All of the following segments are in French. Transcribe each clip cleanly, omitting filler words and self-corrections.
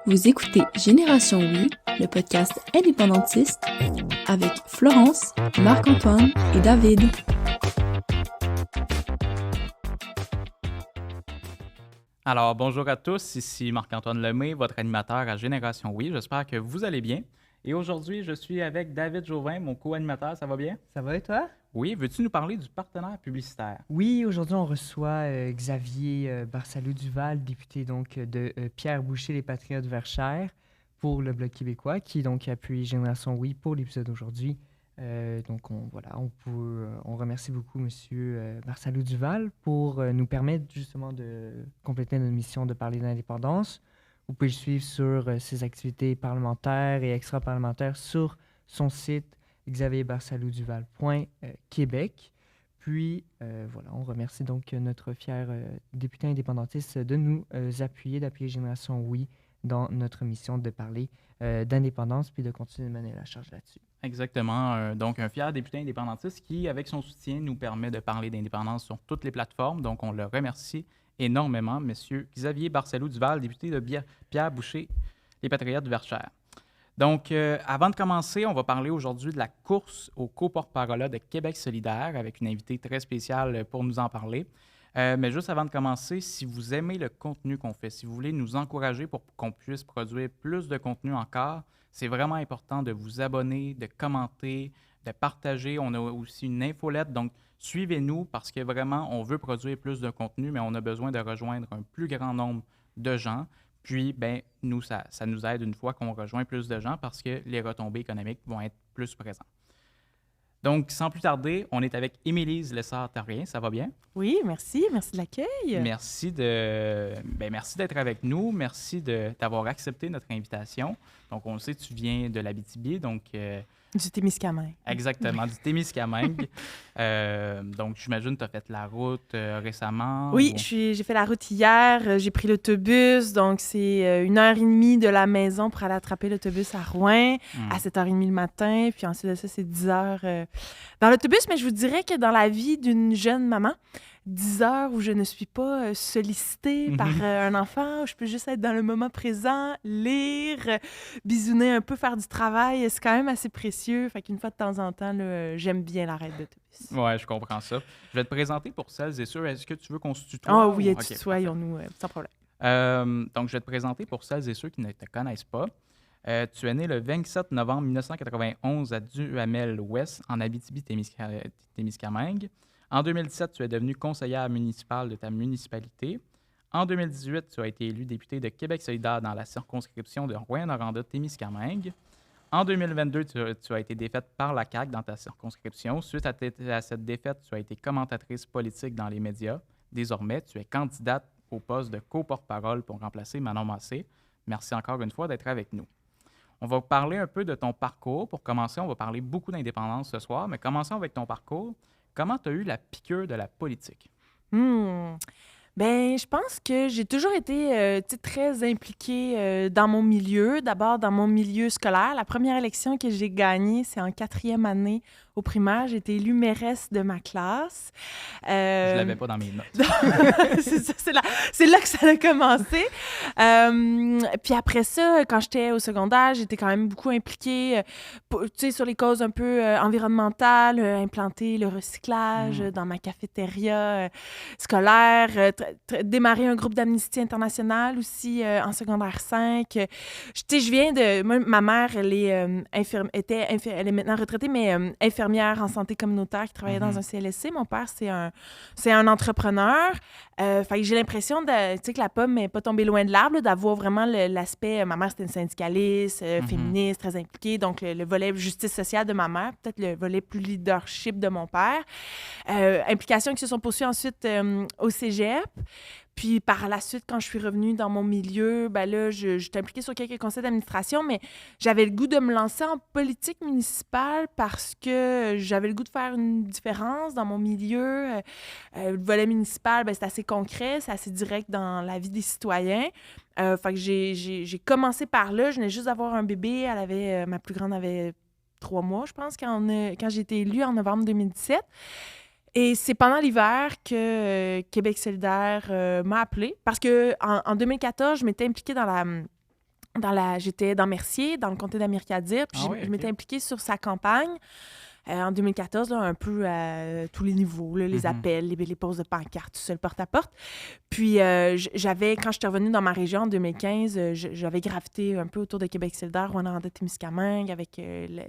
Vous écoutez Génération Oui, le podcast indépendantiste avec Florence, Marc-Antoine et David. Alors, bonjour à tous, ici Marc-Antoine Lemay, votre animateur à Génération Oui. J'espère que vous allez bien. Et aujourd'hui, je suis avec David Jouvin, mon co-animateur. Ça va bien? Ça va et toi? Oui, veux-tu nous parler du partenaire publicitaire? Oui, aujourd'hui, on reçoit Xavier Barsalou-Duval, député de Pierre Boucher, les Patriotes Verchères, pour le Bloc québécois, qui donc appuie Génération Oui pour l'épisode d'aujourd'hui. On remercie beaucoup M. Barsalou-Duval pour nous permettre justement de compléter notre mission de parler d'indépendance. Vous pouvez le suivre sur ses activités parlementaires et extra-parlementaires sur son site xavierbarsalou-duval.québec. Puis, on remercie donc notre fier député indépendantiste de nous d'appuyer Génération Oui dans notre mission de parler d'indépendance puis de continuer de mener la charge là-dessus. Exactement. Donc, un fier député indépendantiste qui, avec son soutien, nous permet de parler d'indépendance sur toutes les plateformes. Donc, on le remercie énormément, M. Xavier Barsalou-Duval, député de Pierre Boucher, les Patriotes Verchères. Donc, avant de commencer, on va parler aujourd'hui de la course au co-porte-parole de Québec solidaire avec une invitée très spéciale pour nous en parler. Mais juste avant de commencer, si vous aimez le contenu qu'on fait, si vous voulez nous encourager pour qu'on puisse produire plus de contenu encore, c'est vraiment important de vous abonner, de commenter, de partager. On a aussi une infolette, donc suivez-nous parce que vraiment, on veut produire plus de contenu, mais on a besoin de rejoindre un plus grand nombre de gens. Puis, nous, ça nous aide une fois qu'on rejoint plus de gens parce que les retombées économiques vont être plus présentes. Donc, sans plus tarder, on est avec Émilise Lessard-Terrien. Ça va bien? Oui, merci. Merci de l'accueil. Merci d'être avec nous. Merci d'avoir accepté notre invitation. Donc, on le sait, tu viens de l'Abitibi, donc... Du Témiscamingue. Exactement, du Témiscamingue. Donc, j'imagine que tu as fait la route récemment. Oui, j'ai fait la route hier. J'ai pris l'autobus. Donc, c'est 1h30 de la maison pour aller attraper l'autobus à Rouyn à 7h30 le matin. Puis ensuite de ça, c'est 10h dans l'autobus. Mais je vous dirais que dans la vie d'une jeune maman, 10 heures où je ne suis pas sollicitée par un enfant, où je peux juste être dans le moment présent, lire, bisouner un peu, faire du travail, c'est quand même assez précieux. Fait qu'une fois de temps en temps, là, j'aime bien l'arrêt d'autobus. Oui, je comprends ça. Je vais te présenter pour celles et ceux. Est-ce que tu veux qu'on se tutoie? Ah oui, tutoyons-nous, sans problème. Donc, je vais te présenter pour celles et ceux qui ne te connaissent pas. Tu es né le 27 novembre 1991 à Duhamel-Ouest, en Abitibi-Témiscamingue. En 2017, tu es devenu conseillère municipale de ta municipalité. En 2018, tu as été élu député de Québec solidaire dans la circonscription de Rouyn-Noranda-Témiscamingue. En 2022, tu as été défaite par la CAQ dans ta circonscription. Suite à cette défaite, tu as été commentatrice politique dans les médias. Désormais, tu es candidate au poste de co-porte-parole pour remplacer Manon Massé. Merci encore une fois d'être avec nous. On va parler un peu de ton parcours. Pour commencer, on va parler beaucoup d'indépendance ce soir, mais commençons avec ton parcours. Comment tu as eu la piqûre de la politique? Je pense que j'ai toujours été très impliquée dans mon milieu. D'abord, dans mon milieu scolaire. La première élection que j'ai gagnée, c'est en 4e année au primaire. J'ai été élue mairesse de ma classe. Je l'avais pas dans mes notes. c'est là que ça a commencé. Puis après ça, quand j'étais au secondaire, j'étais quand même beaucoup impliquée sur les causes un peu environnementales, implanter le recyclage dans ma cafétéria scolaire, démarrer un groupe d'Amnesty International aussi en secondaire 5. Je viens de... Moi, ma mère, elle est maintenant retraitée, mais infirmière en santé communautaire qui travaillait dans un CLSC. Mon père, c'est un entrepreneur. Fait que j'ai l'impression que la pomme n'est pas tombée loin de l'arbre, d'avoir vraiment l'aspect... Ma mère, c'était une syndicaliste, féministe, très impliquée. Donc, le volet justice sociale de ma mère, peut-être le volet plus leadership de mon père. Implications qui se sont poursuivies ensuite au cégep. Puis par la suite, quand je suis revenue dans mon milieu, j'étais impliquée sur quelques conseils d'administration, mais j'avais le goût de me lancer en politique municipale parce que j'avais le goût de faire une différence dans mon milieu. Le volet municipal, c'est assez concret, c'est assez direct dans la vie des citoyens. Fait que j'ai commencé par là. Je venais juste d'avoir un bébé. Ma plus grande avait 3 mois, je pense, quand j'ai été élue en novembre 2017. Et c'est pendant l'hiver que Québec solidaire m'a appelée parce que en 2014, je m'étais impliquée j'étais dans Mercier, dans le comté d'Amérique-Dire, puis je m'étais impliquée sur sa campagne. En 2014, là, un peu à tous les niveaux, là, les appels, les poses de pancartes, tout ça, le porte-à-porte. Puis quand j'étais revenue dans ma région en 2015, j'avais gravité un peu autour de Québec solidaire, Rwanda-Témiscamingue, avec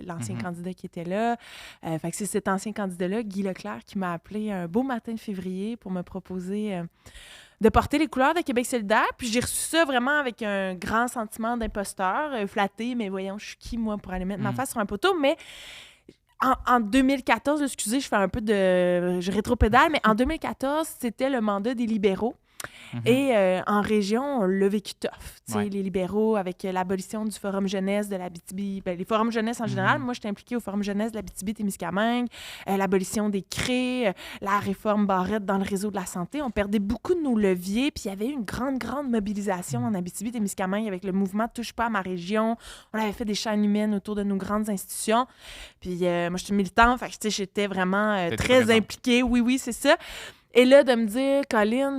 l'ancien candidat qui était là. Fait que c'est cet ancien candidat-là, Guy Leclerc, qui m'a appelé un beau matin de février pour me proposer de porter les couleurs de Québec solidaire. Puis j'ai reçu ça vraiment avec un grand sentiment d'imposteur, flatté, mais voyons, je suis qui, moi, pour aller mettre ma face sur un poteau, mais... En 2014, excusez, je fais un peu je rétropédale, mais en 2014, c'était le mandat des libéraux. Et en région, on l'a vécu tough. Les libéraux, avec l'abolition du Forum jeunesse de l'Abitibi, les forums jeunesse en général. Moi, j'étais impliquée au Forum jeunesse de l'Abitibi-Témiscamingue, l'abolition des CRE, la réforme Barrette dans le réseau de la santé. On perdait beaucoup de nos leviers, puis il y avait eu une grande, grande mobilisation en Abitibi-Témiscamingue avec le mouvement « Touche pas à ma région ». On avait fait des chaînes humaines autour de nos grandes institutions. Puis moi, j'étais militante, fait que j'étais vraiment très impliquée. Oui, c'est ça. Et là, de me dire, Colline,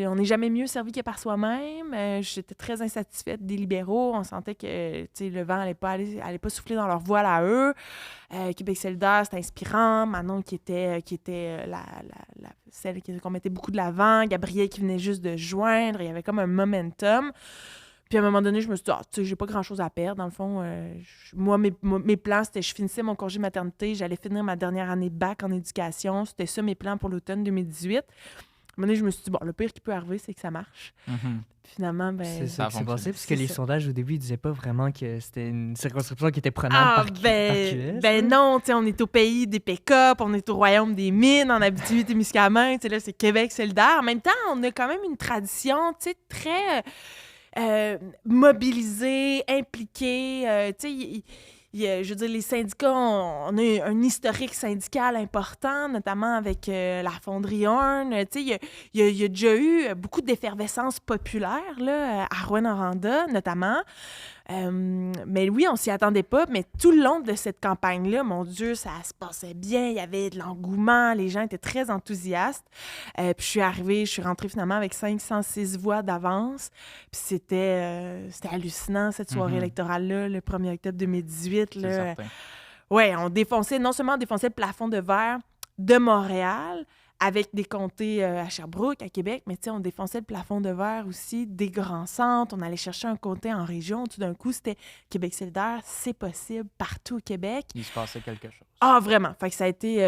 on n'est jamais mieux servi que par soi-même. J'étais très insatisfaite des libéraux. On sentait que le vent allait pas souffler dans leur voile à eux. Québec solidaire, c'était inspirant. Manon, qui était celle qu'on mettait beaucoup de l'avant. Gabriel, qui venait juste de joindre. Il y avait comme un momentum. Puis à un moment donné, je me suis dit, j'ai pas grand-chose à perdre. Dans le fond, moi, mes plans, c'était je finissais mon congé maternité, j'allais finir ma dernière année de bac en éducation. C'était ça mes plans pour l'automne 2018. À un moment donné, je me suis dit, le pire qui peut arriver, c'est que ça marche. Finalement, c'est ça qui s'est passé, parce que les sondages, au début, ils disaient pas vraiment que c'était une circonscription qui était prenante par QS. Non, on est au pays des pick-up, on est au royaume des mines, en Abitibi-Témiscamingue. Là, c'est Québec solidaire. En même temps, on a quand même une tradition, très... mobilisés, impliqués. Je veux dire, les syndicats, on a un historique syndical important, notamment avec la Fonderie Horn. Il y a déjà eu beaucoup d'effervescence populaire là, à Rouyn-Noranda, notamment. Mais oui, on s'y attendait pas, mais tout le long de cette campagne-là, mon Dieu, ça se passait bien, il y avait de l'engouement, les gens étaient très enthousiastes. Puis je suis rentrée finalement avec 506 voix d'avance. Puis c'était hallucinant, cette soirée électorale-là, le 1er octobre 2018. Là. C'est certain. Ouais, non seulement on défonçait le plafond de verre de Montréal, avec des comtés à Sherbrooke, à Québec, mais on défonçait le plafond de verre aussi des grands centres. On allait chercher un comté en région. Tout d'un coup, c'était Québec solidaire, c'est possible, partout au Québec. Il se passait quelque chose. Ah, vraiment. Fait que ça a été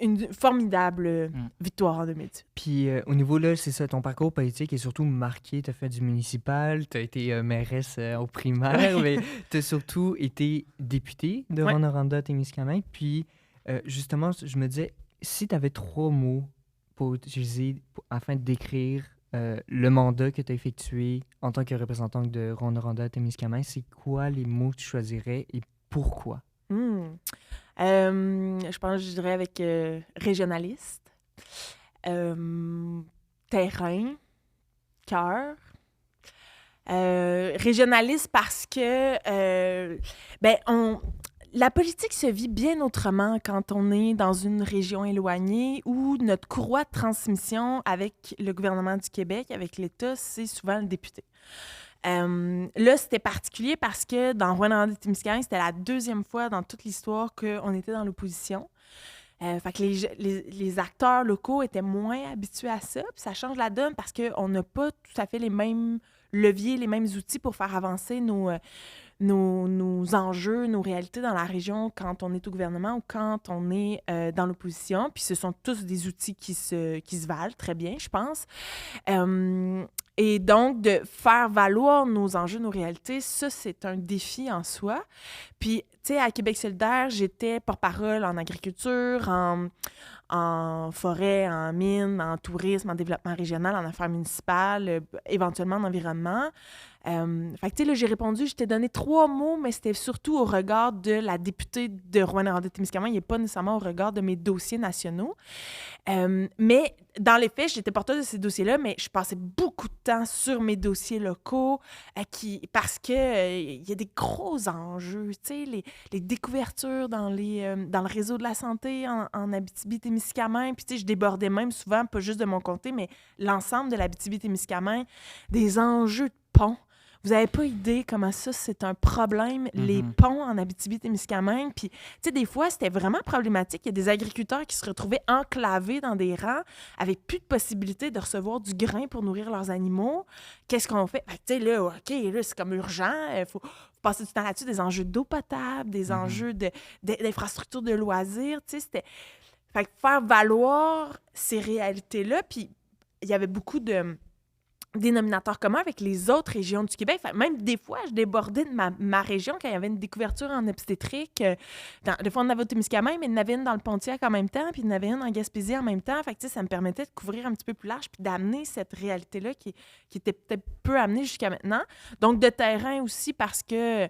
une formidable victoire en 2018. Puis au niveau, là, c'est ça, ton parcours politique est surtout marqué. Tu as fait du municipal, tu as été mairesse au primaire, mais tu as surtout été députée de Rwanda-Témiscamingue. Puis justement, je me disais, si tu avais 3 mots pour utiliser afin de décrire le mandat que tu as effectué en tant que représentante de Rwanda-Témiscamingue, c'est quoi les mots que tu choisirais et pourquoi? Je pense que je dirais avec régionaliste, terrain, cœur. Régionaliste parce que la politique se vit bien autrement quand on est dans une région éloignée où notre courroie de transmission avec le gouvernement du Québec, avec l'État, c'est souvent le député. Là, c'était particulier parce que dans Rwanda-Témiscamingue, c'était la 2e fois dans toute l'histoire qu'on était dans l'opposition. Fait que les acteurs locaux étaient moins habitués à ça. Puis ça change la donne parce qu'on n'a pas tout à fait les mêmes leviers, les mêmes outils pour faire avancer nos enjeux, nos réalités dans la région quand on est au gouvernement ou quand on est dans l'opposition. Puis ce sont tous des outils qui se valent très bien, je pense. Et donc, de faire valoir nos enjeux, nos réalités, ça, c'est un défi en soi. Puis, tu sais, à Québec solidaire, j'étais porte-parole en agriculture, en forêt, en mine, en tourisme, en développement régional, en affaires municipales, éventuellement en environnement. Fait que, tu sais, là, j'ai répondu, je t'ai donné 3 mots, mais c'était surtout au regard de la députée de Rouyn-Noranda-Témiscamingue, il n'est pas nécessairement au regard de mes dossiers nationaux. Mais dans les faits, j'étais porteuse de ces dossiers-là, mais je passais beaucoup de temps sur mes dossiers locaux parce que il y a des gros enjeux, tu sais, les découvertures dans le réseau de la santé en Abitibi-Témiscamingue. Puis, tu sais, je débordais même souvent, pas juste de mon comté, mais l'ensemble de l'Abitibi-Témiscamingue, des enjeux de ponts. Vous n'avez pas idée comment ça, c'est un problème, les ponts en Abitibi-Témiscamingue. Puis, tu sais, des fois, c'était vraiment problématique. Il y a des agriculteurs qui se retrouvaient enclavés dans des rangs avec plus de possibilité de recevoir du grain pour nourrir leurs animaux. Qu'est-ce qu'on fait? Tu sais, là, OK, là, c'est comme urgent. Il faut passer du temps là-dessus. Des enjeux d'eau potable, des enjeux d'infrastructures de loisirs. Tu sais, c'était... Fait que faire valoir ces réalités-là, puis il y avait beaucoup de dénominateur commun avec les autres régions du Québec. Fait, même des fois, je débordais de ma région quand il y avait une découverture en obstétrique. Des fois, on avait au Témiscamingue, mais il y en avait une dans le Pontiac en même temps, puis il y en avait une en Gaspésie en même temps. Fait que, ça me permettait de couvrir un petit peu plus large puis d'amener cette réalité-là qui était peut-être peu amenée jusqu'à maintenant. Donc, de terrain aussi parce que,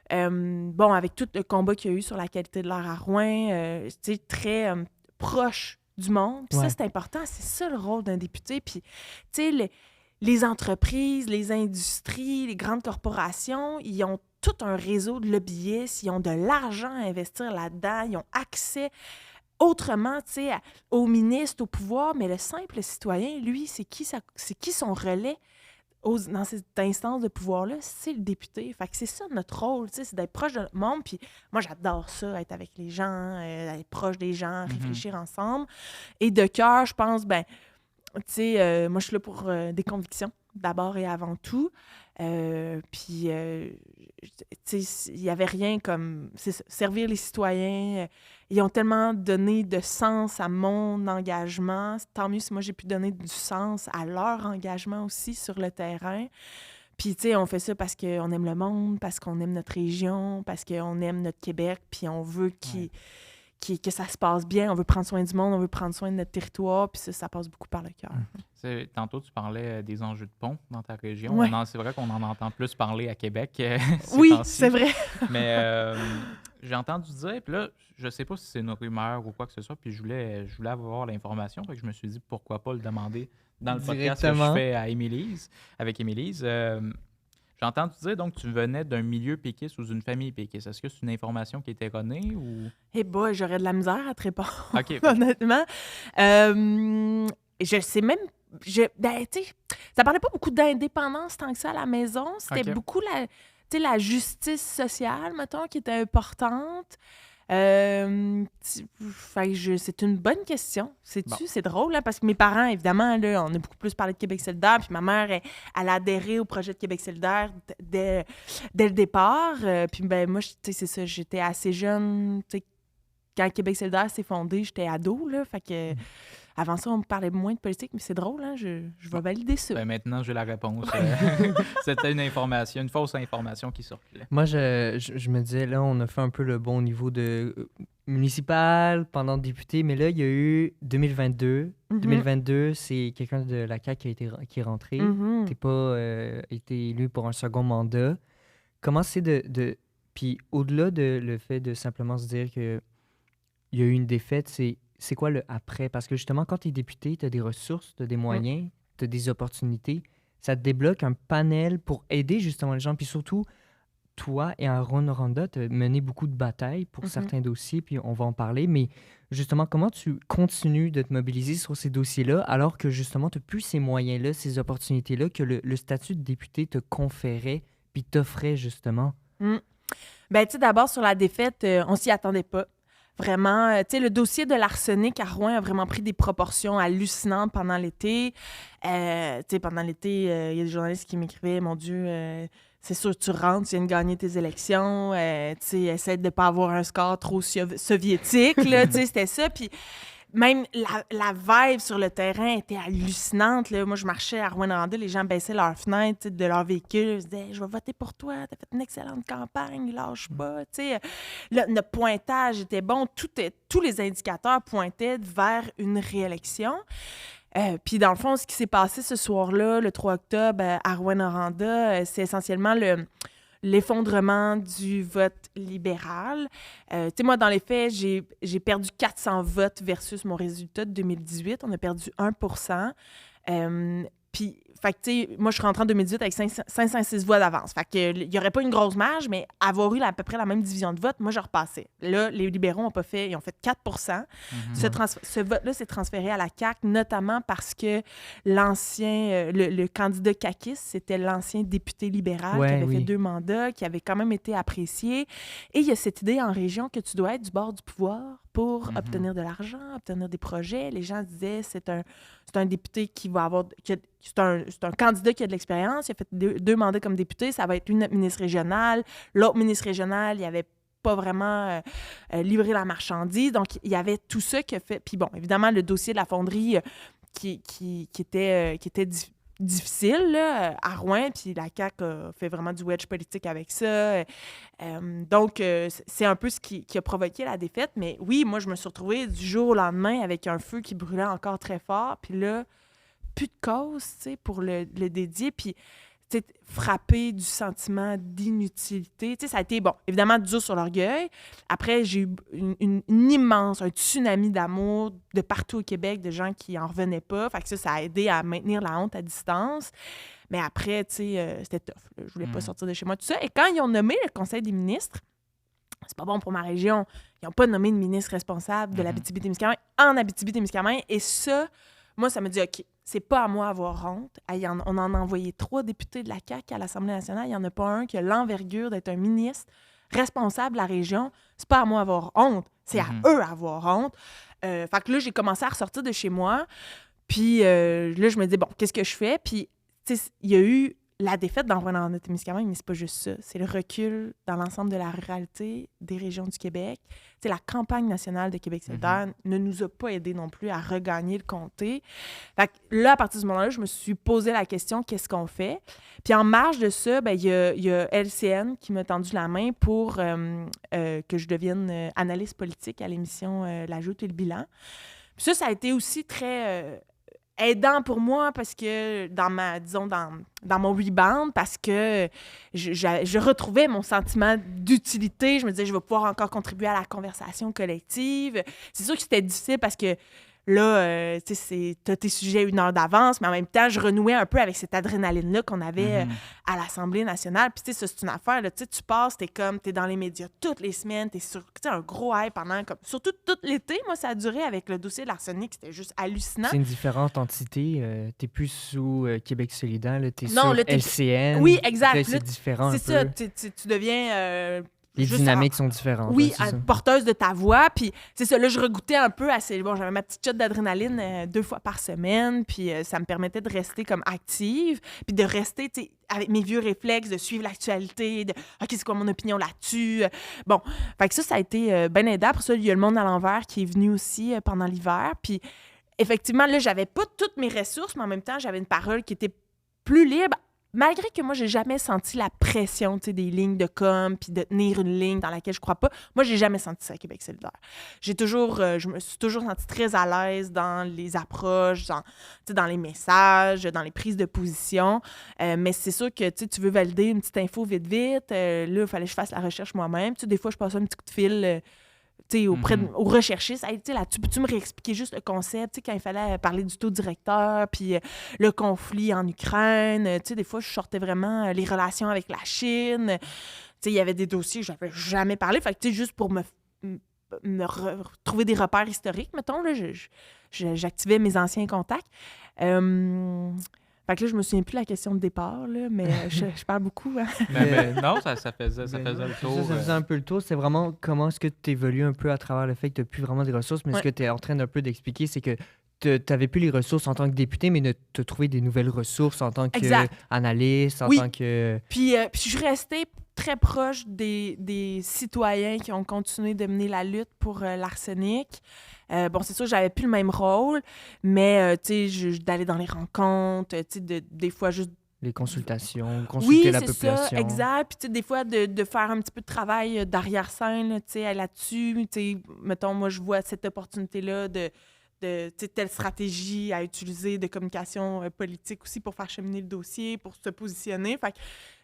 avec tout le combat qu'il y a eu sur la qualité de l'air à Rouyn, très proche du monde. Puis ça, c'est important. C'est ça le rôle d'un député. Puis, tu sais, les entreprises, les industries, les grandes corporations, ils ont tout un réseau de lobbyistes, ils ont de l'argent à investir là-dedans, ils ont accès autrement, tu sais, aux ministres, au pouvoir, mais le simple citoyen, lui, c'est qui son relais dans cette instance de pouvoir-là? C'est le député. Fait que c'est ça notre rôle, tu sais, c'est d'être proche de notre monde, puis moi, j'adore ça, être avec les gens, être proche des gens, réfléchir ensemble. Et de cœur, je pense, tu sais, moi, je suis là pour des convictions, d'abord et avant tout. Puis, tu sais, il n'y avait rien comme servir les citoyens. Ils ont tellement donné de sens à mon engagement. Tant mieux si moi, j'ai pu donner du sens à leur engagement aussi sur le terrain. Puis, tu sais, on fait ça parce qu'on aime le monde, parce qu'on aime notre région, parce qu'on aime notre Québec, puis on veut que ça se passe bien, on veut prendre soin du monde, on veut prendre soin de notre territoire, puis ça passe beaucoup par le cœur. Tantôt, tu parlais des enjeux de pont dans ta région. Ouais. C'est vrai qu'on en entend plus parler à Québec. Oui, c'est vrai. Mais j'ai entendu dire, puis là, je sais pas si c'est une rumeur ou quoi que ce soit, puis je voulais avoir l'information, fait que je me suis dit pourquoi pas le demander dans le podcast que je fais avec Émilise. J'ai entendu dire, donc, tu venais d'un milieu péquiste ou d'une famille péquiste. Est-ce que c'est une information qui est erronée ou... Eh boy, j'aurais de la misère à te répondre, OK. honnêtement. Je sais même... tu sais, ça parlait pas beaucoup d'indépendance tant que ça à la maison. C'était beaucoup la justice sociale, mettons, qui était importante. C'est une bonne question. C'est drôle, hein, parce que mes parents, évidemment, là, on a beaucoup plus parlé de Québec solidaire, puis ma mère, elle a adhéré au projet de Québec solidaire dès le départ. Puis moi, c'est ça, j'étais assez jeune, quand Québec solidaire s'est fondé, j'étais ado, là, fait que... Avant ça, on me parlait moins de politique, mais c'est drôle, hein? Je vais valider ça. Maintenant, j'ai la réponse. C'était une fausse information qui circulait. Moi, je me disais, là, on a fait un peu le bon niveau de municipal pendant député, mais là, il y a eu 2022. 2022, c'est quelqu'un de la CAQ qui est rentré. T'es pas été élu pour un second mandat. Comment c'est de... Puis au-delà de le fait de simplement se dire qu'il y a eu une défaite, c'est quoi le après? Parce que justement, quand tu es député, tu as des ressources, tu as des moyens, tu as des opportunités. Ça te débloque un panel pour aider justement les gens. Puis surtout, toi et Rouyn-Noranda, tu as mené beaucoup de batailles pour certains dossiers, puis on va en parler. Mais justement, comment tu continues de te mobiliser sur ces dossiers-là alors que justement, tu n'as plus ces moyens-là, ces opportunités-là que le statut de député te conférait puis t'offrait justement? Tu sais, d'abord, sur la défaite, on s'y attendait pas. Vraiment, tu sais, le dossier de l'arsenic à Rouyn a vraiment pris des proportions hallucinantes pendant l'été. Tu sais, pendant l'été, il y a des journalistes qui m'écrivaient « Mon Dieu, c'est sûr, tu rentres, tu viens de gagner tes élections. Tu sais, essaie de ne pas avoir un score trop soviétique. » Tu sais, c'était ça. Puis même la vibe sur le terrain était hallucinante. Là. Moi, je marchais à Rouyn-Noranda, les gens baissaient leurs fenêtres de leur véhicule. Ils se disaient « Je vais voter pour toi, t'as fait une excellente campagne, lâche pas. » Notre pointage était bon. Tous les indicateurs pointaient vers une réélection. Puis dans le fond, ce qui s'est passé ce soir-là, le 3 octobre, à Rouyn-Noranda, c'est essentiellement l'effondrement du vote libéral. Tu sais, moi, dans les faits, j'ai perdu 400 votes versus mon résultat de 2018. On a perdu 1%. Puis, fait que, tu sais, moi, je suis rentrée en 2018 avec 506 voix d'avance. Fait que, il n'y aurait pas une grosse marge, mais avoir eu à peu près la même division de vote, moi, je repassais. Là, les libéraux n'ont pas fait, ils ont fait 4%. Ce vote-là s'est transféré à la CAQ, notamment parce que l'ancien, le candidat caquiste, c'était l'ancien député libéral qui avait fait 2 mandats, qui avait quand même été apprécié. Et il y a cette idée en région que tu dois être du bord du pouvoir pour obtenir de l'argent, obtenir des projets. Les gens disaient c'est un député qui va avoir... C'est un candidat qui a de l'expérience. Il a fait 2 mandats comme député. Ça va être lui, notre ministre régional. L'autre ministre régional, il avait pas vraiment livré la marchandise. Donc, il y avait tout ça qui a fait... Puis bon, évidemment, le dossier de la fonderie qui était difficile là, à Rouyn, puis la CAQ a fait vraiment du wedge politique avec ça. Donc, c'est un peu ce qui a provoqué la défaite. Mais oui, moi, je me suis retrouvée du jour au lendemain avec un feu qui brûlait encore très fort. Puis là, plus de cause, tu sais, pour le dédier. Puis, tu sais, frappé du sentiment d'inutilité. Tu sais, ça a été, bon, évidemment, dur sur l'orgueil. Après, j'ai eu un tsunami d'amour de partout au Québec, de gens qui en revenaient pas. Fait que ça a aidé à maintenir la honte à distance. Mais après, tu sais, c'était tough. Là. Je voulais pas sortir de chez moi, tout ça. Et quand ils ont nommé le Conseil des ministres, c'est pas bon pour ma région, ils n'ont pas nommé de ministre responsable de l'Abitibi-Témiscamingue en Abitibi-Témiscamingue. Et ça, moi, ça me dit, OK, c'est pas à moi d'avoir honte. On en a envoyé 3 députés de la CAQ à l'Assemblée nationale. Il n'y en a pas un qui a l'envergure d'être un ministre responsable de la région. C'est pas à moi d'avoir honte. C'est à eux d'avoir honte. Fait que là, j'ai commencé à ressortir de chez moi. Puis là, je me dis, bon, qu'est-ce que je fais? Puis, tu sais, il y a eu la défaite dans Rouyn-Noranda-Témiscamingue, mais c'est pas juste ça. C'est le recul dans l'ensemble de la ruralité des régions du Québec. Tu sais, la campagne nationale de Québec solidaire ne nous a pas aidés non plus à regagner le comté. Fait que là, à partir de ce moment-là, je me suis posé la question, qu'est-ce qu'on fait? Puis en marge de ça, ben, il y a LCN qui m'a tendu la main pour que je devienne analyste politique à l'émission La Joute et le bilan. Puis ça a été aussi très... aidant pour moi parce que dans mon rebound, parce que je retrouvais mon sentiment d'utilité. Je me disais, je vais pouvoir encore contribuer à la conversation collective. C'est sûr que c'était difficile parce que là, tu sais, t'as tes sujets 1 heure d'avance, mais en même temps, je renouais un peu avec cette adrénaline-là qu'on avait à l'Assemblée nationale. Puis, tu sais, ça, c'est une affaire, là, tu sais, tu passes, t'es dans les médias toutes les semaines, t'es sur, tu sais, un gros hype pendant, surtout tout l'été, moi, ça a duré avec le dossier de l'arsenic, c'était juste hallucinant. C'est une différente entité. T'es plus sous Québec solidaire, là, t'es Non, sur là, LCN. Oui, exact. Là, c'est différent c'est un ça, peu. tu deviens... Les dynamiques sont différentes. Oui, là, c'est ça. porteuse de ta voix. Puis, c'est ça, là, je regouttais un peu assez. Bon, j'avais ma petite shot d'adrénaline 2 fois par semaine. Puis, ça me permettait de rester comme active. Puis, de rester, tu sais, avec mes vieux réflexes, de suivre l'actualité, de OK, c'est quoi mon opinion là-dessus. Bon, fait que ça a été bien aidant. Après ça, il y a le Monde à l'envers qui est venu aussi pendant l'hiver. Puis, effectivement, là, j'avais pas toutes mes ressources, mais en même temps, j'avais une parole qui était plus libre. Malgré que moi, j'ai jamais senti la pression, tu sais, des lignes de com, puis de tenir une ligne dans laquelle je crois pas. Moi, j'ai jamais senti ça à Québec solidaire. Je me suis toujours sentie très à l'aise dans les approches, dans les messages, dans les prises de position. Mais c'est sûr que tu veux valider une petite info vite. Là, il fallait que je fasse la recherche moi-même. Tu sais, des fois, je passais un petit coup de fil... au recherchiste, là-dessus, peux-tu me réexpliquer juste le concept, quand il fallait parler du taux directeur, puis le conflit en Ukraine, des fois, je sortais vraiment les relations avec la Chine, il y avait des dossiers que je n'avais jamais parlé, fait que, juste pour me trouver des repères historiques, mettons, là, j'activais mes anciens contacts. Fait que là, je me souviens plus de la question de départ, là, mais je parle beaucoup. Hein. Mais non, ça faisait le tour. Ça faisait un peu le tour. C'est vraiment comment est-ce que tu évolues un peu à travers le fait que tu n'as plus vraiment des ressources. Mais ce que tu es en train d'un peu d'expliquer, c'est que tu n'avais plus les ressources en tant que député, mais tu as trouvé des nouvelles ressources en tant qu'analyste, en tant que... Puis je suis restée très proche des citoyens qui ont continué de mener la lutte pour l'arsenic. Bon, c'est sûr que j'avais plus le même rôle, mais d'aller dans les rencontres, des fois juste... Les consultations, consulter la population. Oui, c'est ça, exact. Puis, des fois, de faire un petit peu de travail d'arrière-scène là-dessus. Mettons, moi, je vois cette opportunité-là de de telle stratégie à utiliser de communication politique aussi pour faire cheminer le dossier, pour se positionner. Fait que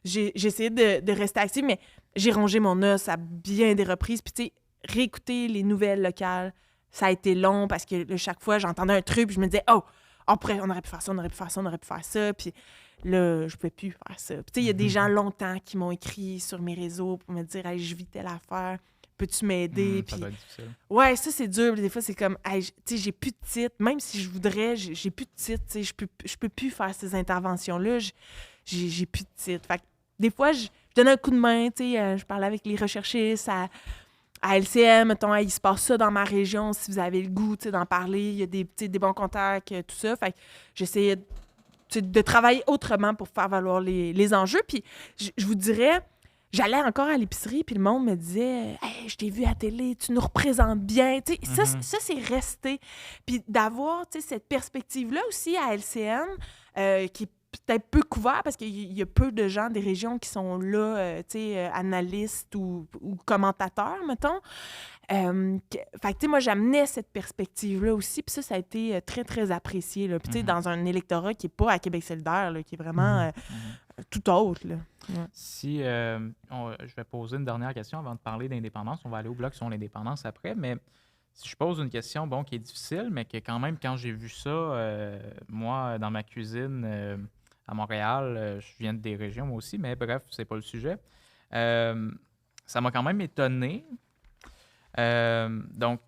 j'ai essayé de rester active, mais j'ai rongé mon os à bien des reprises. Puis, tu sais, réécouter les nouvelles locales, ça a été long parce que là, chaque fois, j'entendais un truc, puis je me disais, on aurait pu faire ça, on aurait pu faire ça, on aurait pu faire ça. Puis là, je ne pouvais plus faire ça. Puis, tu sais, il y a des gens longtemps qui m'ont écrit sur mes réseaux pour me dire, hey, je vis telle affaire. Peux-tu m'aider? Ça doit être difficile. Ouais, ça, c'est dur. Des fois, c'est comme, hey, tu sais, j'ai plus de titre. Même si je voudrais, j'ai plus de titre. Tu sais, je peux plus faire ces interventions-là. J'ai plus de titre. Fait que des fois, je donnais un coup de main. Tu sais, je parlais avec les recherchistes à LCM. Mettons, hey, il se passe ça dans ma région. Si vous avez le goût, tu sais, d'en parler, il y a des bons contacts, tout ça. Fait que j'essayais de travailler autrement pour faire valoir les enjeux. Puis, je vous dirais... J'allais encore à l'épicerie, puis le monde me disait « Hey, je t'ai vu à la télé, tu nous représentes bien. » Tu sais, ça, c'est resté. Puis d'avoir, tu sais, cette perspective-là aussi à LCN, qui est peut-être peu couvert parce qu'il y a peu de gens des régions qui sont là, tu sais, analystes ou commentateurs, mettons. Fait que, tu sais, moi, j'amenais cette perspective-là aussi, puis ça a été très, très apprécié, là. Puis, tu sais, dans un électorat qui n'est pas à Québec solidaire, là, qui est vraiment tout autre, là. Ouais. Si je vais poser une dernière question avant de parler d'indépendance, on va aller au bloc sur l'indépendance après, mais si je pose une question, bon, qui est difficile, mais que quand même, quand j'ai vu ça, moi, dans ma cuisine à Montréal, je viens des régions moi aussi, mais bref, c'est pas le sujet. Ça m'a quand même étonné. Donc,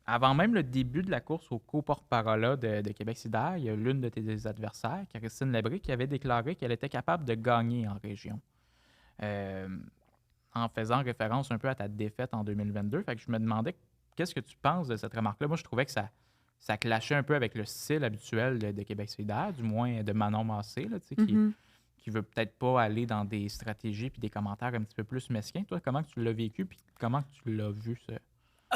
avant même le début de la course au co-porte-parole de Québec solidaire, il y a l'une de tes adversaires, Christine Labrie, qui avait déclaré qu'elle était capable de gagner en région, en faisant référence un peu à ta défaite en 2022. Fait que je me demandais, qu'est-ce que tu penses de cette remarque-là? Moi, je trouvais que ça clashait un peu avec le style habituel de Québec solidaire, du moins de Manon Massé, là, qui veut peut-être pas aller dans des stratégies puis des commentaires un petit peu plus mesquins. Toi, comment tu l'as vécu puis comment tu l'as vu, ça?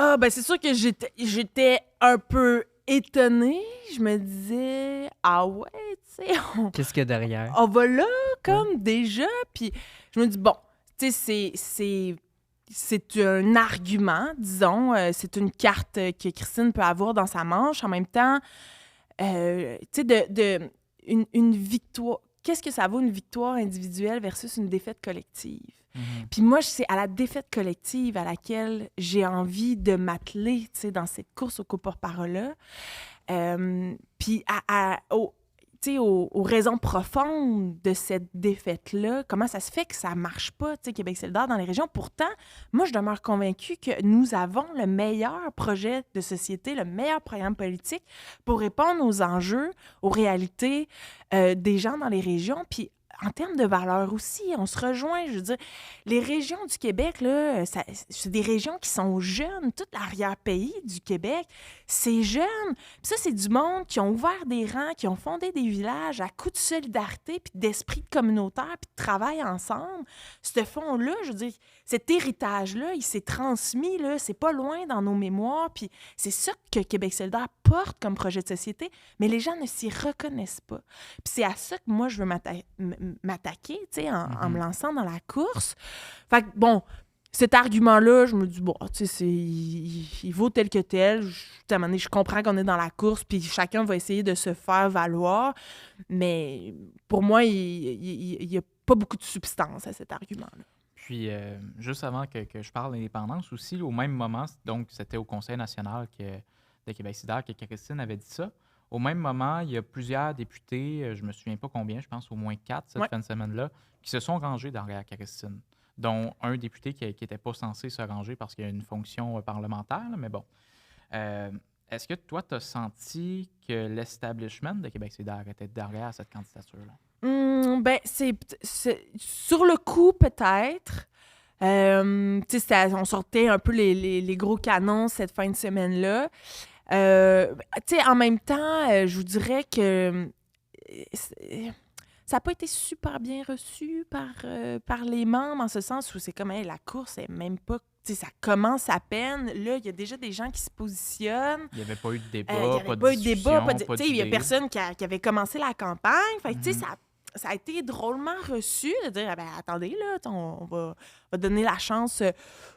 Ah, ben c'est sûr que j'étais un peu étonnée. Je me disais, ah ouais, tu sais, Qu'est-ce qu'il y a derrière? on va là, comme déjà. Puis je me dis, bon, tu sais, c'est un argument, disons. C'est une carte que Christine peut avoir dans sa manche. En même temps, tu sais, une victoire. Qu'est-ce que ça vaut une victoire individuelle versus une défaite collective? Puis moi, c'est à la défaite collective à laquelle j'ai envie de m'atteler, tu sais, dans cette course au co-porte-parole-là. Puis aux raisons profondes de cette défaite-là, comment ça se fait que ça marche pas, tu sais, Québec solidaire dans les régions. Pourtant, moi, je demeure convaincue que nous avons le meilleur projet de société, le meilleur programme politique pour répondre aux enjeux, aux réalités des gens dans les régions. Puis en termes de valeurs aussi, on se rejoint. Je veux dire, les régions du Québec, là, c'est des régions qui sont jeunes. Tout l'arrière-pays du Québec, c'est jeune. Puis ça, c'est du monde qui ont ouvert des rangs, qui ont fondé des villages à coup de solidarité, puis d'esprit communautaire, puis de travail ensemble. Ce fond-là, je veux dire, cet héritage-là, il s'est transmis, là, c'est pas loin dans nos mémoires. Puis c'est ça que Québec solidaire porte comme projet de société, mais les gens ne s'y reconnaissent pas. Puis c'est à ça que moi, je veux m'attaquer, tu sais, en me lançant dans la course. Fait que, bon, cet argument-là, je me dis, bon, tu sais, il vaut tel que tel. À un moment donné, je comprends qu'on est dans la course, puis chacun va essayer de se faire valoir, mais pour moi, il n'y a pas beaucoup de substance à cet argument-là. Puis, juste avant que je parle d'indépendance aussi, au même moment, donc c'était au Conseil national de Québec solidaire que Christine avait dit ça. Au même moment, il y a plusieurs députés, je ne me souviens pas combien, je pense au moins 4 cette fin de semaine-là, qui se sont rangés derrière Christine, dont un député qui n'était pas censé se ranger parce qu'il y a une fonction parlementaire, là, mais bon. Est-ce que toi, tu as senti que l'establishment de Québec solidaire était derrière cette candidature-là? Ben, c'est sur le coup, peut-être. Tu sais, on sortait un peu les gros canons cette fin de semaine-là. Tu sais, en même temps, je vous dirais que ça n'a pas été super bien reçu par les membres, en ce sens où c'est comme, hey, la course est même pas... Tu sais, ça commence à peine. Là, il y a déjà des gens qui se positionnent. Il n'y avait pas eu de débat, il n'y avait pas eu de débat. Tu sais, il n'y a personne qui avait commencé la campagne. Fait que, tu sais, ça a été drôlement reçu de dire, attendez, là, on va donner la chance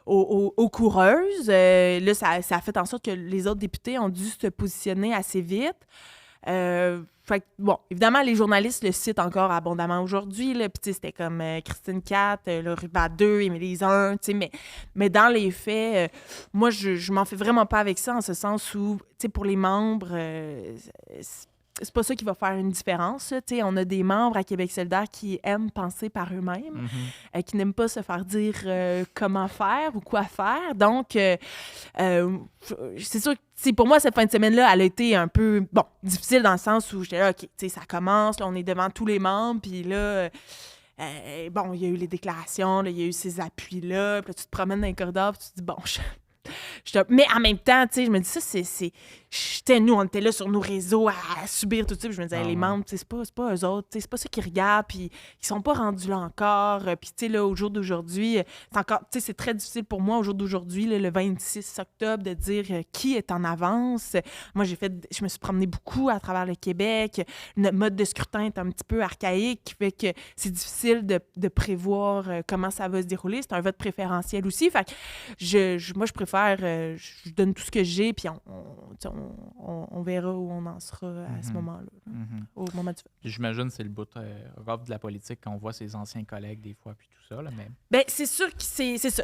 aux coureuses. Là, ça a fait en sorte que les autres députés ont dû se positionner assez vite. Fait que, bon, évidemment, les journalistes le citent encore abondamment aujourd'hui, là, puis c'était comme Christine 4, le Rubat 2, Émilie 1, mais dans les faits, moi, je m'en fais vraiment pas avec ça, en ce sens où, pour les membres, c'est pas ça qui va faire une différence. On a des membres à Québec solidaire qui aiment penser par eux-mêmes, qui n'aiment pas se faire dire comment faire ou quoi faire. Donc, c'est sûr que pour moi, cette fin de semaine-là, elle a été un peu, difficile dans le sens où j'étais là, OK, ça commence, là, on est devant tous les membres, puis là, il y a eu les déclarations, là, il y a eu ces appuis-là, puis là, tu te promènes dans les corridors, puis tu te dis, bon, mais en même temps, je me dis ça, nous, on était là sur nos réseaux à subir tout ça, puis je me disais, les membres, c'est pas eux autres, c'est pas ceux qui regardent, puis ils sont pas rendus là encore, puis là, au jour d'aujourd'hui, c'est encore, c'est très difficile pour moi, au jour d'aujourd'hui, là, le 26 octobre, de dire qui est en avance. Moi, je me suis promenée beaucoup à travers le Québec. Notre mode de scrutin est un petit peu archaïque, qui fait que c'est difficile de prévoir comment ça va se dérouler. C'est un vote préférentiel aussi, fait que moi, je préfère, je donne tout ce que j'ai, puis on verra où on en sera à ce moment-là, au moment du vote. J'imagine que c'est le bout rough de la politique quand on voit ses anciens collègues des fois, puis tout ça. Là, mais... Ben, c'est sûr que c'est ça.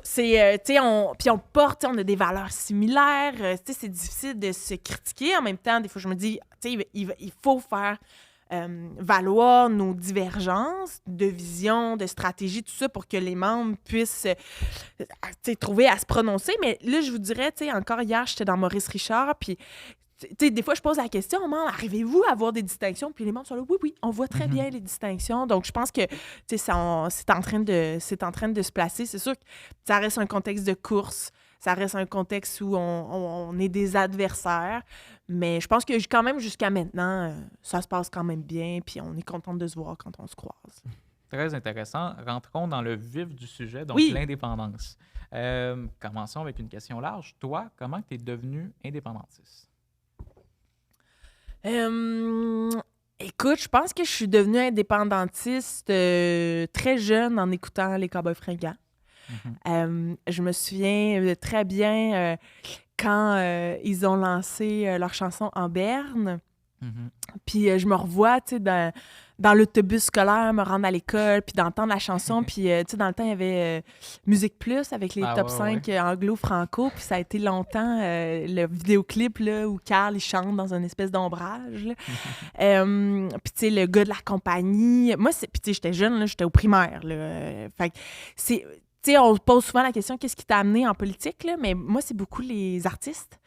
Puis on porte, on a des valeurs similaires. C'est difficile de se critiquer. En même temps, des fois, je me dis, il faut faire valoir nos divergences de vision, de stratégie, tout ça, pour que les membres puissent trouver à se prononcer. Mais là, je vous dirais, encore hier, j'étais dans Maurice Richard, puis des fois, je pose la question, arrivez-vous à avoir des distinctions? Puis les membres sont là, oui, on voit très bien les distinctions. Donc, je pense que c'est en train de se placer. C'est sûr que ça reste un contexte de course. Ça reste un contexte où on est des adversaires. Mais je pense que quand même, jusqu'à maintenant, ça se passe quand même bien. Puis on est content de se voir quand on se croise. Très intéressant. Rentrons dans le vif du sujet, donc l'indépendance. Commençons avec une question large. Toi, comment tu es devenu indépendantiste? Écoute, je pense que je suis devenue indépendantiste très jeune en écoutant les Cowboys fringants. Je me souviens très bien quand ils ont lancé leur chanson En Berne. Puis je me revois, dans l'autobus scolaire, me rendre à l'école, puis d'entendre la chanson. Puis, dans le temps, il y avait Musique Plus avec les top 5 anglo-franco. Puis ça a été longtemps le vidéoclip là, où Carl, il chante dans une espèce d'ombrage. Puis, le gars de la compagnie... Moi, puis j'étais jeune, là, j'étais au primaire. Là, fait que c'est... on pose souvent la question, qu'est-ce qui t'a amené en politique? Là? Mais moi, c'est beaucoup les artistes.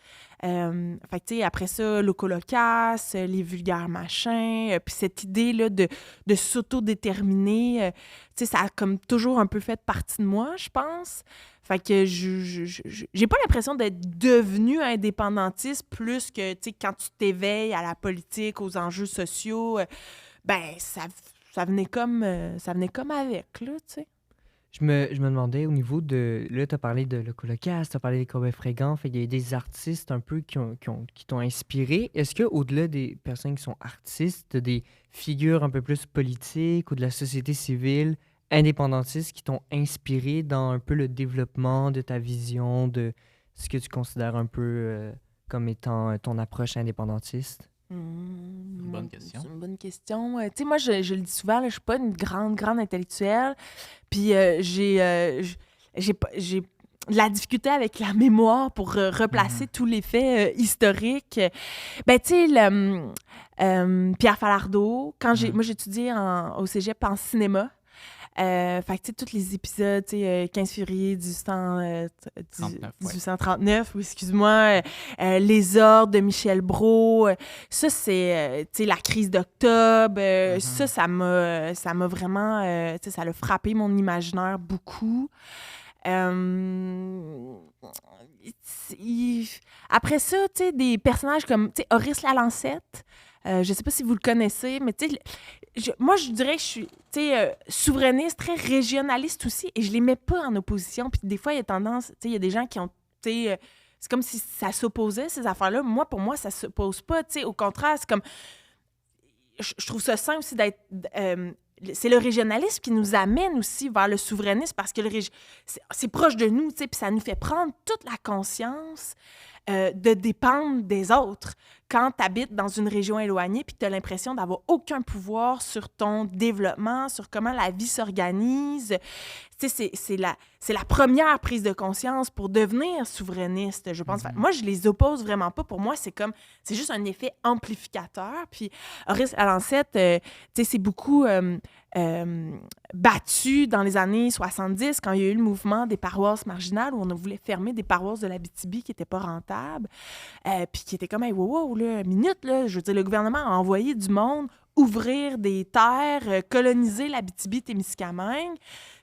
Fait que, après ça, Loco-Locas, les vulgaires machins, puis cette idée là, de s'autodéterminer, ça a comme toujours un peu fait partie de moi, je pense. Fait que j'ai pas l'impression d'être devenue indépendantiste plus que, quand tu t'éveilles à la politique, aux enjeux sociaux, ça venait comme avec, là, tu sais. Je me demandais au niveau de... Là, tu as parlé de Loco-Locas, tu as parlé des Cowboys fringants, il y a des artistes un peu qui t'ont inspiré. Est-ce qu'au-delà des personnes qui sont artistes, tu as des figures un peu plus politiques ou de la société civile indépendantistes qui t'ont inspiré dans un peu le développement de ta vision, de ce que tu considères un peu comme étant ton approche indépendantiste? Bonne question. C'est une bonne question. Moi, je le dis souvent, là, je suis pas une grande intellectuelle. Puis j'ai de la difficulté avec la mémoire pour replacer tous les faits historiques. Pierre Falardeau, moi, j'étudiais au cégep en cinéma. Fait que, tous les épisodes, 15 février 1839, oui, excuse-moi, Les ordres de Michel Brault, ça, c'est, la crise d'octobre, ça m'a vraiment, ça a frappé mon imaginaire beaucoup. Après ça, des personnages comme, Horace Lalancette, je sais pas si vous le connaissez, mais moi, je dirais que je suis souverainiste, très régionaliste aussi, et je les mets pas en opposition. Puis des fois, il y a tendance, il y a des gens qui ont, c'est comme si ça s'opposait, ces affaires-là. Moi, pour moi, ça s'oppose pas. Au contraire, c'est comme, je trouve ça sain aussi d'être c'est le régionalisme qui nous amène aussi vers le souverainisme parce que c'est proche de nous, tu sais, puis ça nous fait prendre toute la conscience de dépendre des autres. Quand tu habites dans une région éloignée puis que tu as l'impression d'avoir aucun pouvoir sur ton développement, sur comment la vie s'organise, tu sais, c'est la première prise de conscience pour devenir souverainiste, je pense. Moi, je les oppose vraiment pas. Pour moi, c'est juste un effet amplificateur. Puis Horace Alancette, tu sais, c'est beaucoup battu dans les années 70 quand il y a eu le mouvement des paroisses marginales où on voulait fermer des paroisses de l'Abitibi qui n'étaient pas rentables, puis qui étaient comme hey, wow, là, minute, là, je veux dire, le gouvernement a envoyé du monde ouvrir des terres, coloniser l'Abitibi-Témiscamingue.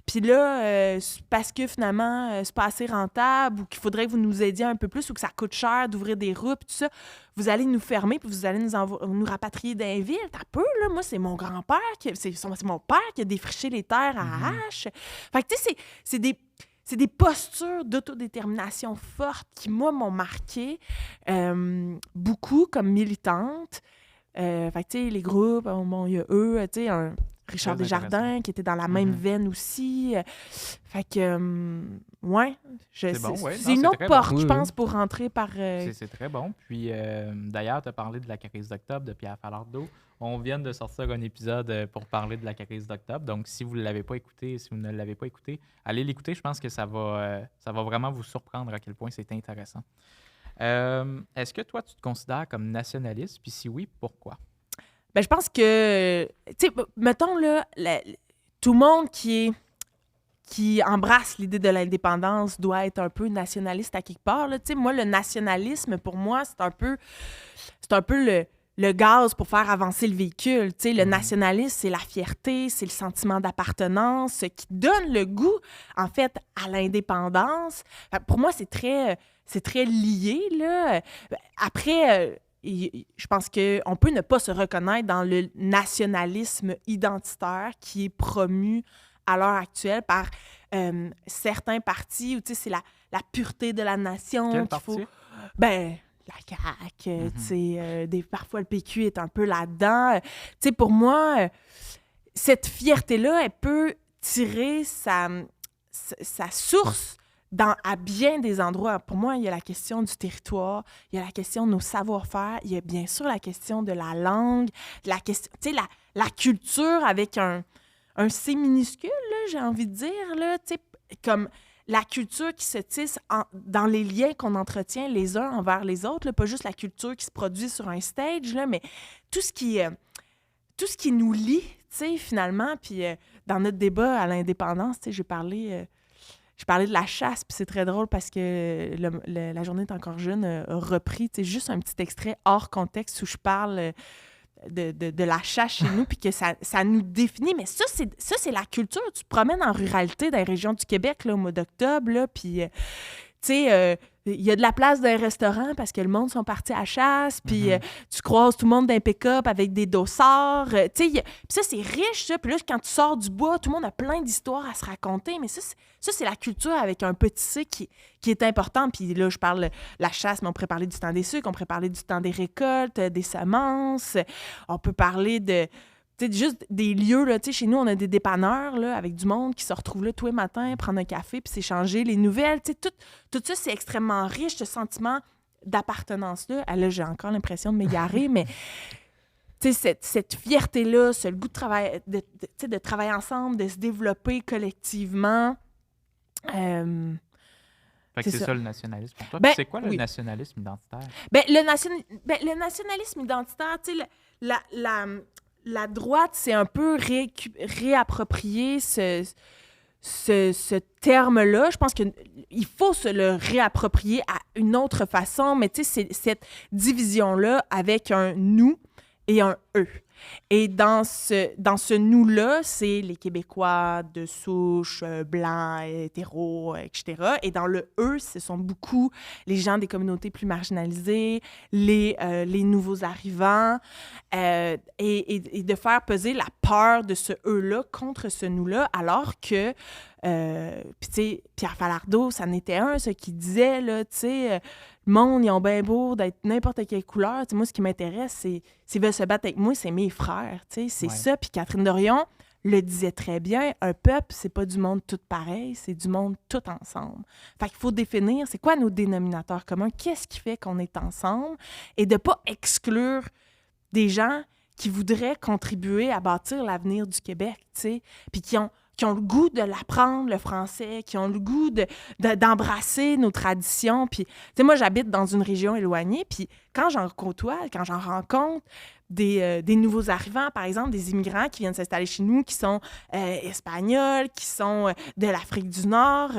Puis là, parce que finalement, c'est pas assez rentable ou qu'il faudrait que vous nous aidiez un peu plus ou que ça coûte cher d'ouvrir des routes, tout ça, vous allez nous fermer puis vous allez nous rapatrier dans les villes. T'as peu, là. Moi, c'est mon grand-père, c'est mon père qui a défriché les terres à hache. Fait que, tu sais, c'est des postures d'autodétermination fortes qui, moi, m'ont marqué beaucoup comme militante. Fait que, tu sais, les groupes, bon, il y a eux, tu sais, Richard Desjardins, qui était dans la même veine aussi. Fait que, ouais. C'est une autre porte, je pense, pour rentrer par... C'est très bon. Puis, d'ailleurs, tu as parlé de la crise d'octobre de Pierre Falardeau. On vient de sortir un épisode pour parler de la crise d'octobre. Donc, si vous ne l'avez pas écouté, si vous ne l'avez pas écouté, allez l'écouter. Je pense que ça va vraiment vous surprendre à quel point c'est intéressant. Est-ce que toi, tu te considères comme nationaliste? Puis si oui, pourquoi? Ben, je pense que, tu sais, mettons, là, tout le monde qui embrasse l'idée de l'indépendance doit être un peu nationaliste à quelque part. Tu sais, moi, le nationalisme, pour moi, c'est un peu le gaz pour faire avancer le véhicule. Tu sais, le nationalisme, c'est la fierté, c'est le sentiment d'appartenance qui donne le goût, en fait, à l'indépendance. Fait que pour moi, c'est très lié, là. Après... je pense qu'on peut ne pas se reconnaître dans le nationalisme identitaire qui est promu à l'heure actuelle par certains partis où, tu sais, c'est la pureté de la nation. Quel parti? Ben, la CAQ, tu sais, parfois le PQ est un peu là-dedans. Tu sais, pour moi, cette fierté-là, elle peut tirer sa source à bien des endroits. Pour moi, il y a la question du territoire, il y a la question de nos savoir-faire, il y a bien sûr la question de la langue, la question, tu sais, la culture avec un C minuscule, là, j'ai envie de dire, là, tu sais, comme la culture qui se tisse dans les liens qu'on entretient les uns envers les autres, là, pas juste la culture qui se produit sur un stage, là, mais tout ce qui nous lie, tu sais, finalement. Puis dans notre débat à l'indépendance, tu sais, j'ai parlé de la chasse, puis c'est très drôle parce que La journée est encore jeune a repris, tu sais, juste un petit extrait hors contexte où je parle de la chasse chez nous, puis que ça nous définit. Mais ça, c'est la culture. Tu te promènes en ruralité dans les régions du Québec, là, au mois d'octobre, là, puis, tu sais, il y a de la place dans les restaurants parce que le monde sont partis à la chasse, puis tu croises tout le monde d'un pick-up avec des dossards. Tu sais, puis ça, c'est riche, ça. Puis là, quand tu sors du bois, tout le monde a plein d'histoires à se raconter. Mais ça, c'est la culture avec un petit C qui est important. Puis là, je parle de la chasse, mais on pourrait parler du temps des sucres, on pourrait parler du temps des récoltes, des semences. On peut parler de... Tu sais, juste des lieux, là, tu sais, chez nous, on a des dépanneurs, là, avec du monde qui se retrouve là tous les matins, prendre un café, puis s'échanger les nouvelles. Tu sais, tout ça, c'est extrêmement riche, ce sentiment d'appartenance-là. Ah, là, j'ai encore l'impression de m'égarer, mais tu sais, cette fierté-là, le goût de travailler, de travailler ensemble, de se développer collectivement. Fait que c'est ça le nationalisme pour toi. Ben, c'est quoi le nationalisme identitaire? Ben, le nationalisme identitaire, tu sais, la droite s'est un peu réapproprié ce terme-là. Je pense qu'il faut se le réapproprier à une autre façon, mais tu sais, c'est cette division-là avec un « nous » et un « eux ». Et dans ce nous-là, c'est les Québécois de souche, blancs, hétéros, etc. Et dans le « eux », ce sont beaucoup les gens des communautés plus marginalisées, les nouveaux arrivants, et de faire peser la peur de ce « eux-là » contre ce « nous-là, alors que, puis tu sais, Pierre Falardeau, ça en était un, ce qui disait, là, tu sais, le monde, ils ont bien beau d'être n'importe quelle couleur. T'sais, moi, ce qui m'intéresse, c'est s'ils veulent se battre avec moi, c'est mes frères. C'est ça. Puis Catherine Dorion, le disait très bien, un peuple, c'est pas du monde tout pareil, c'est du monde tout ensemble. Fait qu'il faut définir, c'est quoi nos dénominateurs communs, qu'est-ce qui fait qu'on est ensemble, et de pas exclure des gens qui voudraient contribuer à bâtir l'avenir du Québec, tu sais, puis qui ont le goût de l'apprendre, le français, qui ont le goût d'embrasser nos traditions. Puis, tu sais, moi, j'habite dans une région éloignée, puis quand j'en côtoie, quand j'en rencontre des nouveaux arrivants, par exemple, des immigrants qui viennent s'installer chez nous, qui sont espagnols, qui sont de l'Afrique du Nord,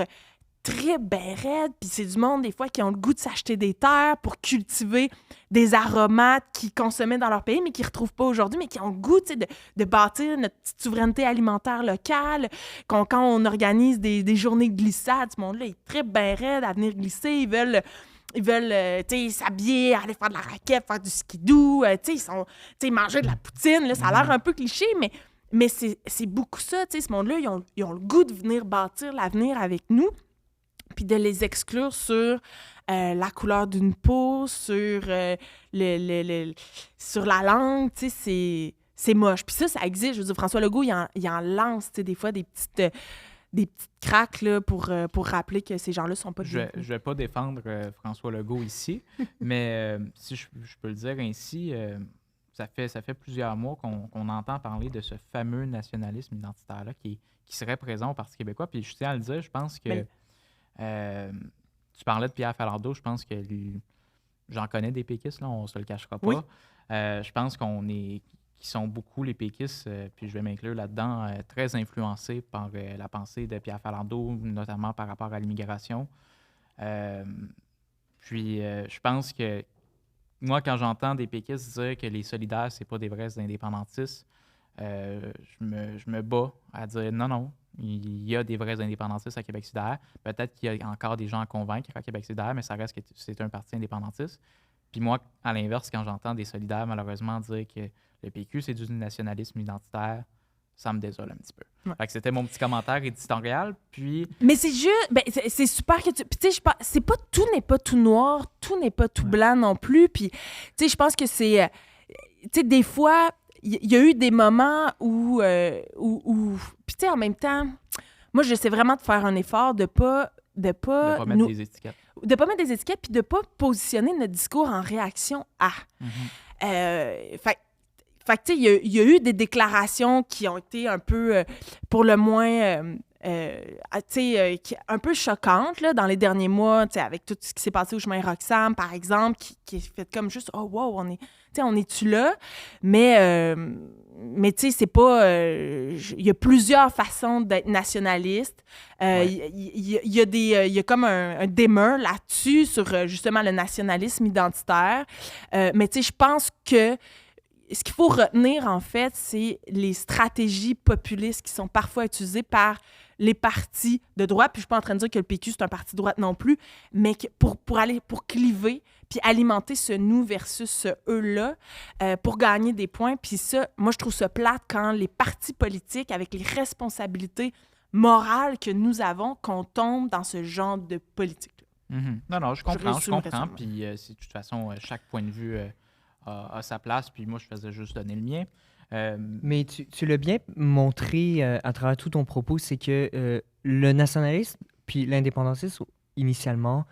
très ben raides, puis c'est du monde, des fois, qui ont le goût de s'acheter des terres pour cultiver des aromates qu'ils consommaient dans leur pays, mais qu'ils ne retrouvent pas aujourd'hui, mais qui ont le goût, tu sais, de bâtir notre petite souveraineté alimentaire locale. Quand on organise des journées de glissade, ce monde-là est très ben raide à venir glisser. Ils veulent tu sais, s'habiller, aller faire de la raquette, faire du skidoo, tu sais, manger de la poutine. Là, ça a l'air un peu cliché, mais c'est beaucoup ça, tu sais, ce monde-là, ils ont le goût de venir bâtir l'avenir avec nous, puis de les exclure sur la couleur d'une peau, sur, sur la langue, tu sais, c'est moche. Puis ça existe. Je veux dire, François Legault, il en lance, tu sais, des fois, des petites craques là, pour rappeler que ces gens-là sont pas... Je vais pas défendre François Legault ici, mais si je peux le dire ainsi, ça fait plusieurs mois qu'on entend parler de ce fameux nationalisme identitaire-là qui serait présent au Parti québécois. Puis je tiens à le dire, je pense que... tu parlais de Pierre Falardeau, je pense que j'en connais des péquistes, là, on se le cachera pas. Oui. Je pense qu'ils sont beaucoup, les péquistes, puis je vais m'inclure là-dedans, très influencés par la pensée de Pierre Falardeau, notamment par rapport à l'immigration. Puis je pense que moi, quand j'entends des péquistes dire que les solidaires, c'est pas des vrais indépendantistes, je me bats à dire non, il y a des vrais indépendantistes à Québec solidaire. Peut-être qu'il y a encore des gens à convaincre à Québec solidaire, mais ça reste que c'est un parti indépendantiste. Puis moi, à l'inverse, quand j'entends des solidaires, malheureusement, dire que le PQ, c'est du nationalisme identitaire, ça me désole un petit peu. Ouais. Fait que c'était mon petit commentaire éditorial, puis... Mais c'est juste... Ben, c'est super que tu... Puis tu sais, c'est pas... Tout n'est pas tout noir, tout n'est pas tout blanc non plus, puis tu sais, je pense que c'est... tu sais, des fois... Il y a eu des moments où puis tu sais, en même temps, moi, j'essaie vraiment de faire un effort de pas mettre des étiquettes. De pas mettre des étiquettes, puis de pas positionner notre discours en réaction à. Fait que, tu sais, il y a eu des déclarations qui ont été un peu, pour le moins... un peu choquante là, dans les derniers mois, avec tout ce qui s'est passé au chemin Roxham, par exemple, qui est fait comme juste « Oh, wow, on est-tu là? » Mais tu sais, c'est pas... Il y a plusieurs façons d'être nationaliste. Il y a comme un démeur là-dessus sur, justement, le nationalisme identitaire. Mais tu sais, je pense que ce qu'il faut retenir, en fait, c'est les stratégies populistes qui sont parfois utilisées par les partis de droite. Puis je suis pas en train de dire que le PQ, c'est un parti de droite non plus, mais pour cliver puis alimenter ce nous versus ce eux-là pour gagner des points. Puis ça, moi, je trouve ça plate quand les partis politiques, avec les responsabilités morales que nous avons, qu'on tombe dans ce genre de politique-là. Non, je comprends. résumerais Puis de toute façon, chaque point de vue a sa place. Puis moi, je faisais juste donner le mien. Mais tu l'as bien montré à travers tout ton propos, c'est que le nationalisme puis l'indépendantisme, initialement,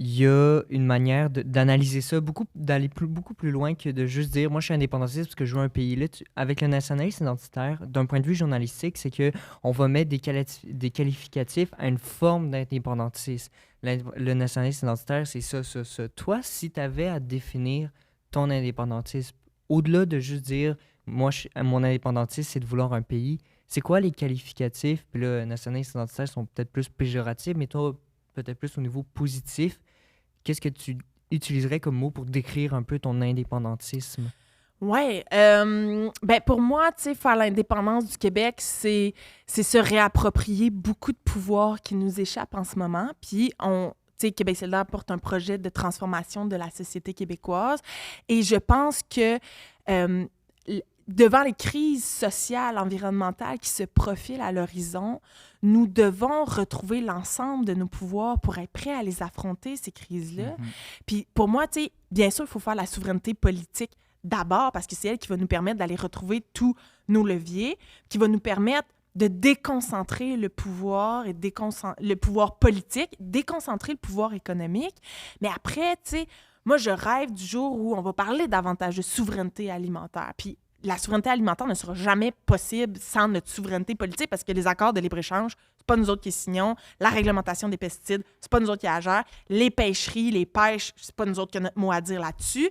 il y a une manière d'analyser ça, d'aller beaucoup plus loin que de juste dire « moi, je suis indépendantiste parce que je veux un pays ». Là, avec le nationalisme identitaire, d'un point de vue journalistique, c'est qu'on va mettre des qualificatifs à une forme d'indépendantisme. Le nationalisme identitaire, c'est ça. Toi, si tu avais à définir ton indépendantisme, au-delà de juste dire « moi, mon indépendantisme, c'est de vouloir un pays », c'est quoi les qualificatifs? Puis là, nationalistes identitaires sont peut-être plus péjoratifs, mais toi, peut-être plus au niveau positif. Qu'est-ce que tu utiliserais comme mot pour décrire un peu ton indépendantisme? Oui. Pour moi, tu sais, faire l'indépendance du Québec, c'est se réapproprier beaucoup de pouvoirs qui nous échappent en ce moment. Puis, tu sais, Québec solidaire porte un projet de transformation de la société québécoise. Et je pense que devant les crises sociales, environnementales qui se profilent à l'horizon, nous devons retrouver l'ensemble de nos pouvoirs pour être prêts à les affronter, ces crises-là. Puis pour moi, tu sais, bien sûr, il faut faire la souveraineté politique d'abord parce que c'est elle qui va nous permettre d'aller retrouver tous nos leviers, qui va nous permettre de déconcentrer le pouvoir et le pouvoir politique, déconcentrer le pouvoir économique. Mais après, tu sais, moi, je rêve du jour où on va parler davantage de souveraineté alimentaire. Puis la souveraineté alimentaire ne sera jamais possible sans notre souveraineté politique parce que les accords de libre-échange, c'est pas nous autres qui signons. La réglementation des pesticides, c'est pas nous autres qui la gèrent. Les pêcheries, les pêches, c'est pas nous autres qui avons notre mot à dire là-dessus.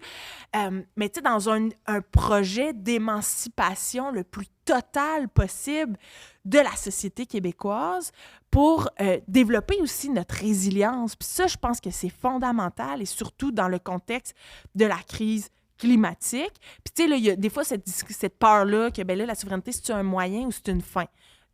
Mais tu sais, dans un projet d'émancipation le plus total possible de la société québécoise pour développer aussi notre résilience. Puis ça, je pense que c'est fondamental et surtout dans le contexte de la crise climatique. Puis tu sais, il y a des fois cette peur-là que ben là, la souveraineté, c'est un moyen ou c'est une fin?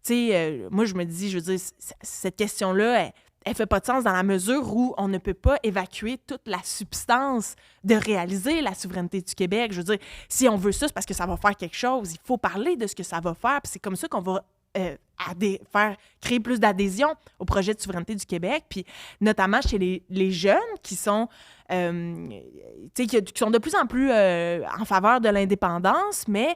Tu sais, moi, je me dis, je veux dire, cette question-là, elle fait pas de sens dans la mesure où on ne peut pas évacuer toute la substance de réaliser la souveraineté du Québec. Je veux dire, si on veut ça, c'est parce que ça va faire quelque chose. Il faut parler de ce que ça va faire, puis c'est comme ça qu'on va faire créer plus d'adhésion au projet de souveraineté du Québec, puis notamment chez les jeunes qui sont, qui sont de plus en plus en faveur de l'indépendance, mais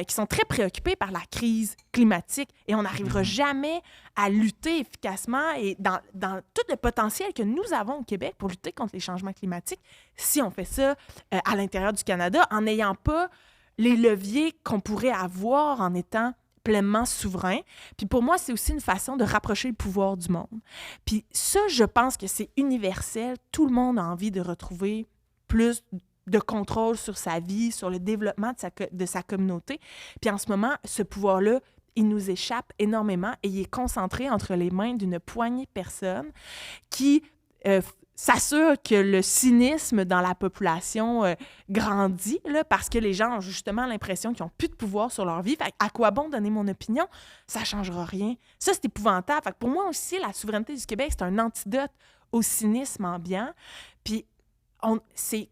qui sont très préoccupés par la crise climatique. Et on n'arrivera jamais à lutter efficacement et dans tout le potentiel que nous avons au Québec pour lutter contre les changements climatiques si on fait ça à l'intérieur du Canada en n'ayant pas les leviers qu'on pourrait avoir en étant pleinement souverain. Puis pour moi, c'est aussi une façon de rapprocher le pouvoir du monde. Puis ça, je pense que c'est universel. Tout le monde a envie de retrouver plus de contrôle sur sa vie, sur le développement de sa communauté. Puis en ce moment, ce pouvoir-là, il nous échappe énormément et il est concentré entre les mains d'une poignée de personnes qui s'assure que le cynisme dans la population grandit, là, parce que les gens ont justement l'impression qu'ils n'ont plus de pouvoir sur leur vie. Fait à quoi bon donner mon opinion? Ça ne changera rien. Ça, c'est épouvantable. Fait que pour moi aussi, la souveraineté du Québec, c'est un antidote au cynisme ambiant. Puis c'est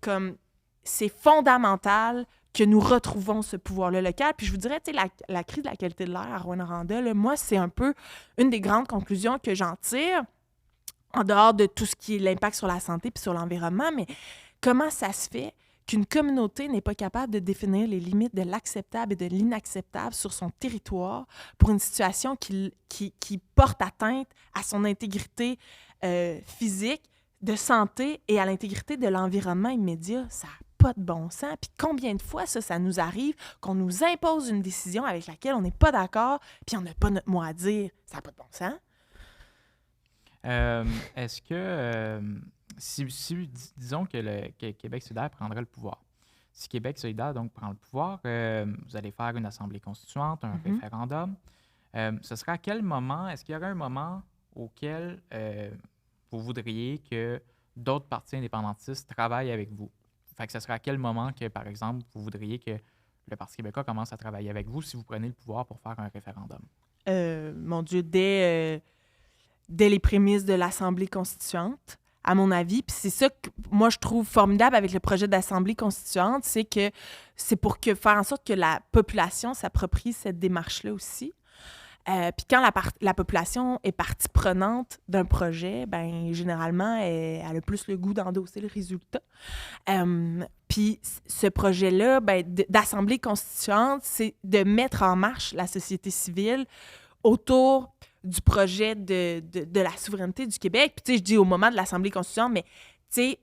fondamental que nous retrouvons ce pouvoir-là local. Puis je vous dirais, tu sais, la crise de la qualité de l'air à Rouyn-Noranda, là, moi, c'est un peu une des grandes conclusions que j'en tire, en dehors de tout ce qui est l'impact sur la santé puis sur l'environnement, mais comment ça se fait qu'une communauté n'est pas capable de définir les limites de l'acceptable et de l'inacceptable sur son territoire pour une situation qui porte atteinte à son intégrité physique, de santé et à l'intégrité de l'environnement immédiat? Ça n'a pas de bon sens. Puis combien de fois ça nous arrive qu'on nous impose une décision avec laquelle on n'est pas d'accord puis on n'a pas notre mot à dire? Ça n'a pas de bon sens. Est-ce que, disons que Québec solidaire prendrait le pouvoir, si Québec solidaire donc prend le pouvoir, vous allez faire une assemblée constituante, un référendum, ce serait à quel moment, est-ce qu'il y aurait un moment auquel vous voudriez que d'autres partis indépendantistes travaillent avec vous? Fait que ce serait à quel moment que, par exemple, vous voudriez que le Parti québécois commence à travailler avec vous si vous prenez le pouvoir pour faire un référendum? Mon Dieu, dès les prémices de l'Assemblée constituante, à mon avis. Puis c'est ça que moi, je trouve formidable avec le projet d'Assemblée constituante, c'est que c'est pour faire en sorte que la population s'approprie cette démarche-là aussi. Puis quand la population est partie prenante d'un projet, ben généralement, elle a plus le goût d'endosser le résultat. Puis ce projet-là, ben, d'Assemblée constituante, c'est de mettre en marche la société civile autour du projet de la souveraineté du Québec. Puis, tu sais, je dis au moment de l'Assemblée constituante, mais, tu sais,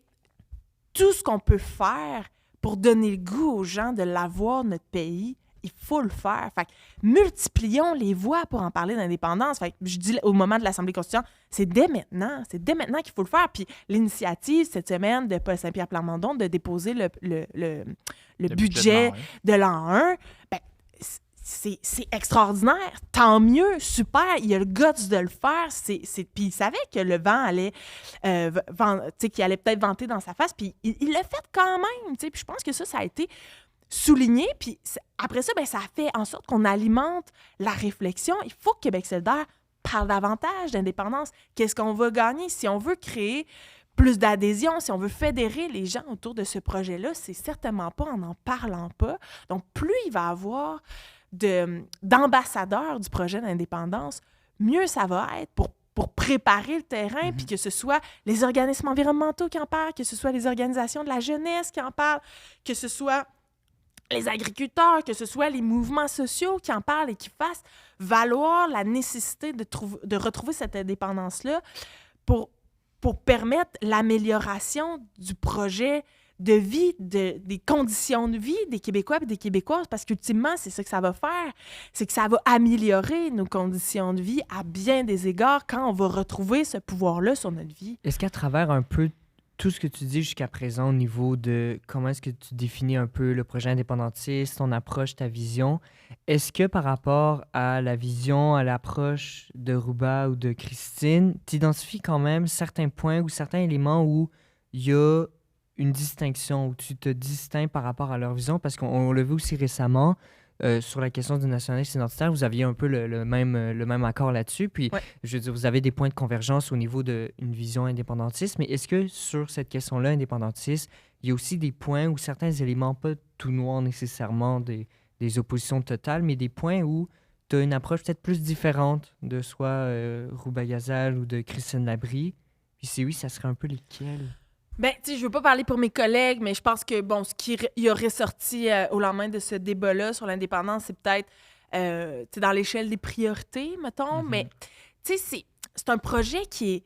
tout ce qu'on peut faire pour donner le goût aux gens de l'avoir, notre pays, il faut le faire. Fait que multiplions les voix pour en parler d'indépendance. Fait que je dis au moment de l'Assemblée constituante, c'est dès maintenant qu'il faut le faire. Puis l'initiative, cette semaine, de Paul Saint-Pierre Plamondon de déposer le budget de l'an 1, ben, c'est extraordinaire. Tant mieux, super. Il a le guts de le faire. Puis il savait que le vent allait, qu'il allait peut-être vanter dans sa face. Puis il l'a fait quand même. Puis je pense que ça a été souligné. Puis après ça, ben, ça a fait en sorte qu'on alimente la réflexion. Il faut que Québec solidaire parle davantage d'indépendance. Qu'est-ce qu'on va gagner? Si on veut créer plus d'adhésion, si on veut fédérer les gens autour de ce projet-là, c'est certainement pas en n'en parlant pas. Donc, plus il va y avoir d'ambassadeurs du projet d'indépendance, mieux ça va être pour préparer le terrain, puis que ce soit les organismes environnementaux qui en parlent, que ce soit les organisations de la jeunesse qui en parlent, que ce soit les agriculteurs, que ce soit les mouvements sociaux qui en parlent et qui fassent valoir la nécessité de retrouver cette indépendance-là pour permettre l'amélioration du projet de vie, des conditions de vie des Québécois et des Québécoises, parce qu'ultimement, c'est ça que ça va faire, c'est que ça va améliorer nos conditions de vie à bien des égards quand on va retrouver ce pouvoir-là sur notre vie. Est-ce qu'à travers un peu tout ce que tu dis jusqu'à présent au niveau de comment est-ce que tu définis un peu le projet indépendantiste, ton approche, ta vision, est-ce que par rapport à la vision, à l'approche de Ruba ou de Christine, tu identifies quand même certains points ou certains éléments où il y a une distinction, où tu te distingues par rapport à leur vision? Parce qu'on l'a vu aussi récemment, sur la question du nationalisme identitaire, vous aviez un peu le même accord là-dessus. Puis, Ouais. je veux dire, vous avez des points de convergence au niveau d'une vision indépendantiste. Mais est-ce que sur cette question-là, indépendantiste, il y a aussi des points où certains éléments, pas tout noirs nécessairement des oppositions totales, mais des points où tu as une approche peut-être plus différente de soit Rouba Ghazal ou de Christine Labrie? Puis si oui, ça serait un peu lesquels? Ben, tu sais, je veux pas parler pour mes collègues, mais je pense que, bon, ce qui y a ressorti au lendemain de ce débat-là sur l'indépendance, c'est peut-être, tu sais, dans l'échelle des priorités, mettons, mais, tu sais, c'est un projet qui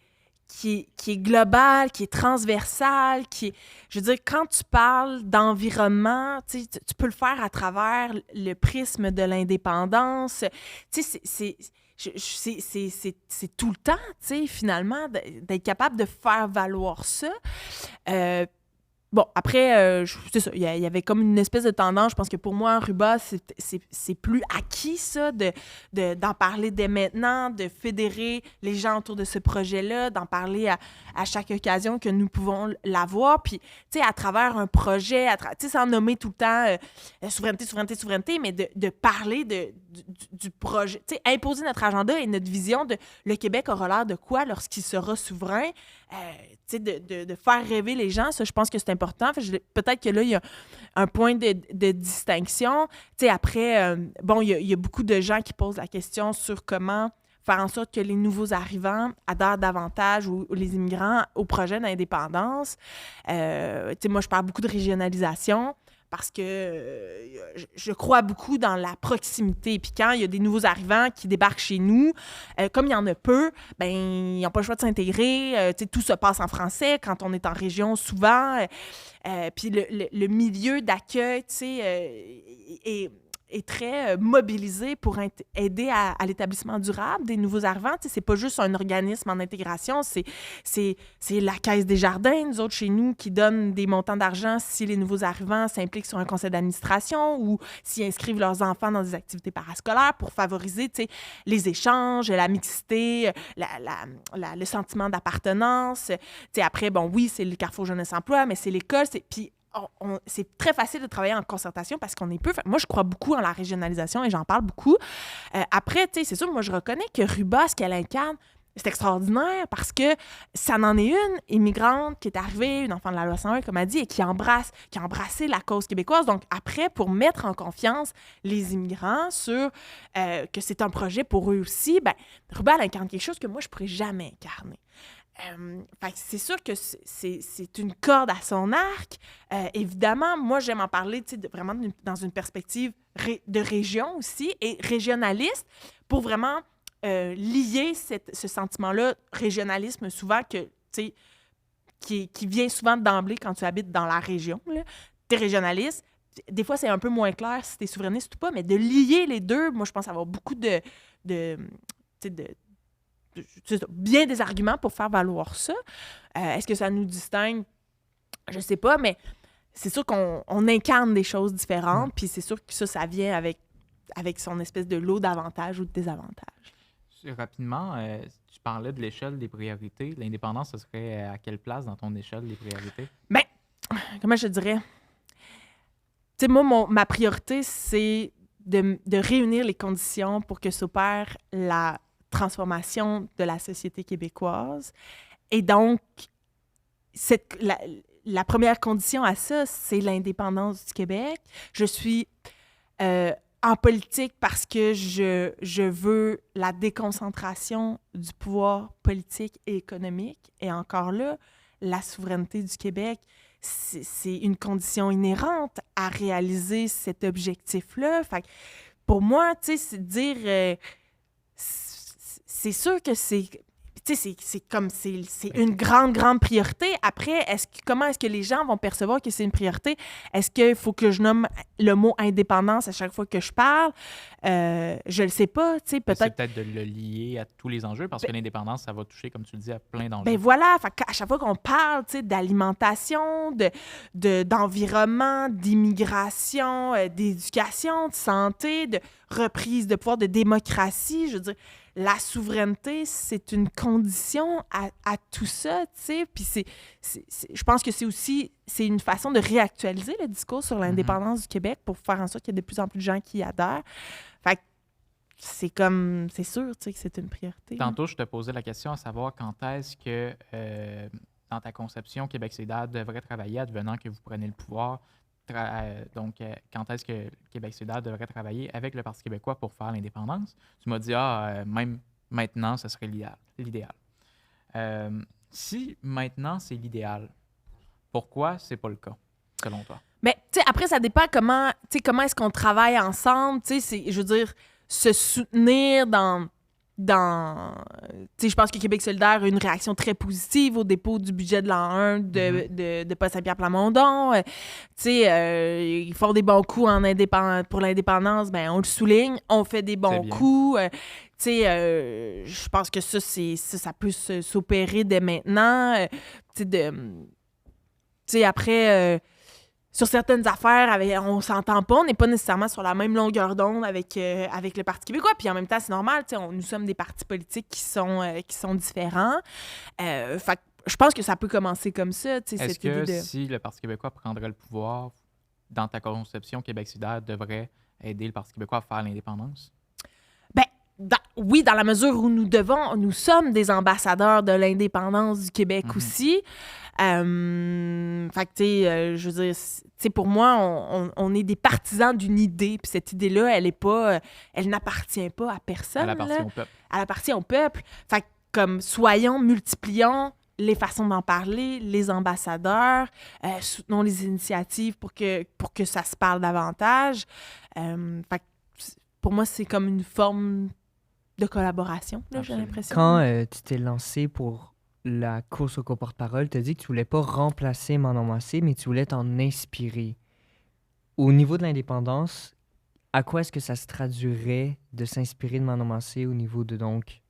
est global, qui est transversal, je veux dire, quand tu parles d'environnement, tu sais, tu peux le faire à travers le prisme de l'indépendance. Tu sais, c'est tout le temps, tu sais, finalement, d'être capable de faire valoir ça. Bon, après, c'est ça, il y avait comme une espèce de tendance, je pense que pour moi, Ruba, c'est plus acquis, ça, d'en parler dès maintenant, de fédérer les gens autour de ce projet-là, d'en parler à chaque occasion que nous pouvons l'avoir, puis, tu sais, à travers un projet, tu sais, sans nommer tout le temps souveraineté, mais de parler du projet, tu sais, imposer notre agenda et notre vision de le Québec aura l'air de quoi lorsqu'il sera souverain, tu sais, de faire rêver les gens, ça, je pense que c'est important. Peut-être que là, il y a un point de distinction. Tu sais, après, bon, il y a beaucoup de gens qui posent la question sur comment faire en sorte que les nouveaux arrivants adhèrent davantage, ou les immigrants, au projet d'indépendance. Tu sais, moi, je parle beaucoup de régionalisation, parce que je crois beaucoup dans la proximité. Puis quand il y a des nouveaux arrivants qui débarquent chez nous, comme il y en a peu, ben ils n'ont pas le choix de s'intégrer. Tu sais, tout se passe en français quand on est en région, souvent. Puis le milieu d'accueil, tu sais, est très mobilisé pour aider à l'établissement durable des nouveaux arrivants. Tu sais, c'est pas juste un organisme en intégration, c'est la Caisse des Jardins, nous autres, chez nous, qui donne des montants d'argent si les nouveaux arrivants s'impliquent sur un conseil d'administration ou s'ils inscrivent leurs enfants dans des activités parascolaires pour favoriser, tu sais, les échanges, la mixité, le sentiment d'appartenance. Tu sais, après, bon, oui, c'est le Carrefour Jeunesse-Emploi, mais c'est l'école, puis c'est très facile de travailler en concertation parce qu'on est peu. Moi, je crois beaucoup en la régionalisation et j'en parle beaucoup. Après, tu sais, c'est sûr, moi, je reconnais que Ruba, ce qu'elle incarne, c'est extraordinaire parce que ça en est une immigrante qui est arrivée, une enfant de la loi 101, comme elle dit, et qui a embrassé la cause québécoise. Donc, après, pour mettre en confiance les immigrants sur que c'est un projet pour eux aussi, ben Ruba, elle incarne quelque chose que moi, je ne pourrais jamais incarner. Fait que c'est sûr que c'est une corde à son arc. Évidemment, moi, j'aime en parler vraiment dans une perspective de région aussi et régionaliste pour vraiment lier ce sentiment-là, régionalisme souvent, qui vient souvent d'emblée quand tu habites dans la région. Tu es régionaliste. Des fois, c'est un peu moins clair si tu es souverainiste ou pas, mais de lier les deux, moi, je pense avoir beaucoup bien des arguments pour faire valoir ça. Est-ce que ça nous distingue? Je sais pas, mais c'est sûr qu'on incarne des choses différentes, puis c'est sûr que ça vient avec son espèce de lot d'avantages ou de désavantages. Rapidement, tu parlais de l'échelle des priorités. L'indépendance, ce serait à quelle place dans ton échelle des priorités? Bien, comment je te dirais? Tu sais, moi, ma priorité, c'est de réunir les conditions pour que s'opère la transformation de la société québécoise. Et donc, la première condition à ça, c'est l'indépendance du Québec. Je suis en politique parce que je veux la déconcentration du pouvoir politique et économique. Et encore là, la souveraineté du Québec, c'est une condition inhérente à réaliser cet objectif-là. Fait que pour moi, tu sais, c'est de dire... c'est sûr que c'est... Tu sais, c'est une grande priorité. Après, comment est-ce que les gens vont percevoir que c'est une priorité? Est-ce qu'il faut que je nomme le mot indépendance à chaque fois que je parle? Je le sais pas, tu sais, peut-être... C'est peut-être de le lier à tous les enjeux, parce que l'indépendance, ça va toucher, comme tu le dis, à plein d'enjeux. Ben voilà, à chaque fois qu'on parle, tu sais, d'alimentation, d'environnement, d'immigration, d'éducation, de santé, de reprise de pouvoir, de démocratie, je veux dire... La souveraineté, c'est une condition à tout ça, tu sais. Puis je pense que c'est une façon de réactualiser le discours sur l'indépendance du Québec pour faire en sorte qu'il y ait de plus en plus de gens qui y adhèrent. Fait que c'est sûr, tu sais, que c'est une priorité. Tantôt, je te posais la question à savoir quand est-ce que, dans ta conception, Québec solidaire devrait travailler, advenant que vous prenez le pouvoir. Donc, quand est-ce que Québec solidaire devrait travailler avec le Parti québécois pour faire l'indépendance? Tu m'as dit, même maintenant, ce serait l'idéal. Si maintenant, c'est l'idéal, pourquoi c'est pas le cas, selon toi? Bien, tu sais, après, ça dépend comment est-ce qu'on travaille ensemble. Tu sais, je veux dire, se soutenir dans tu sais, je pense que Québec solidaire a une réaction très positive au dépôt du budget de l'an 1 de Paul Saint-Pierre Plamondon. Tu sais, ils font des bons coups pour l'indépendance, ben on le souligne, on fait des bons coups. Tu sais, je pense que ça peut s'opérer dès maintenant. Tu sais, après... sur certaines affaires, on s'entend pas, on n'est pas nécessairement sur la même longueur d'onde avec le Parti québécois. Puis en même temps, c'est normal, nous sommes des partis politiques qui sont différents. Fait que je pense que ça peut commencer comme ça. Est-ce que si le Parti québécois prendrait le pouvoir, dans ta conception, Québec solidaire devrait aider le Parti québécois à faire l'indépendance? Oui, dans la mesure où nous sommes des ambassadeurs de l'indépendance du Québec aussi. Fait que, tu sais, je veux dire, tu sais, pour moi, on est des partisans d'une idée, puis cette idée-là, elle n'appartient pas à personne. Elle appartient au peuple. Elle appartient au peuple. Fait que, comme, multiplions les façons d'en parler, les ambassadeurs, soutenons les initiatives pour que ça se parle davantage. Fait que, pour moi, c'est comme une forme de collaboration, là, j'ai l'impression. Quand tu t'es lancé pour la course au co-porte-parole, tu as dit que tu voulais pas remplacer Manon Massé, mais tu voulais t'en inspirer. Au niveau de l'indépendance, à quoi est-ce que ça se traduirait de s'inspirer de Manon Massé au niveau de donc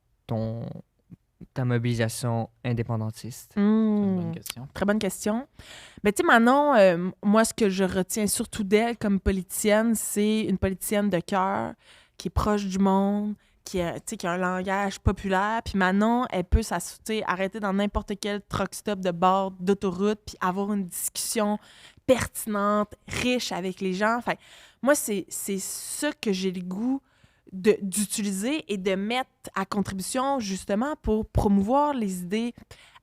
ta mobilisation indépendantiste? C'est une bonne question. Très bonne question. Mais tu sais, Manon, moi, ce que je retiens surtout d'elle comme politicienne, c'est une politicienne de cœur qui est proche du monde, qui a un langage populaire. Puis Manon, elle peut arrêter dans n'importe quel truck stop de bord d'autoroute puis avoir une discussion pertinente, riche avec les gens. Fait moi, c'est ça que j'ai le goût d'utiliser et de mettre à contribution justement pour promouvoir les idées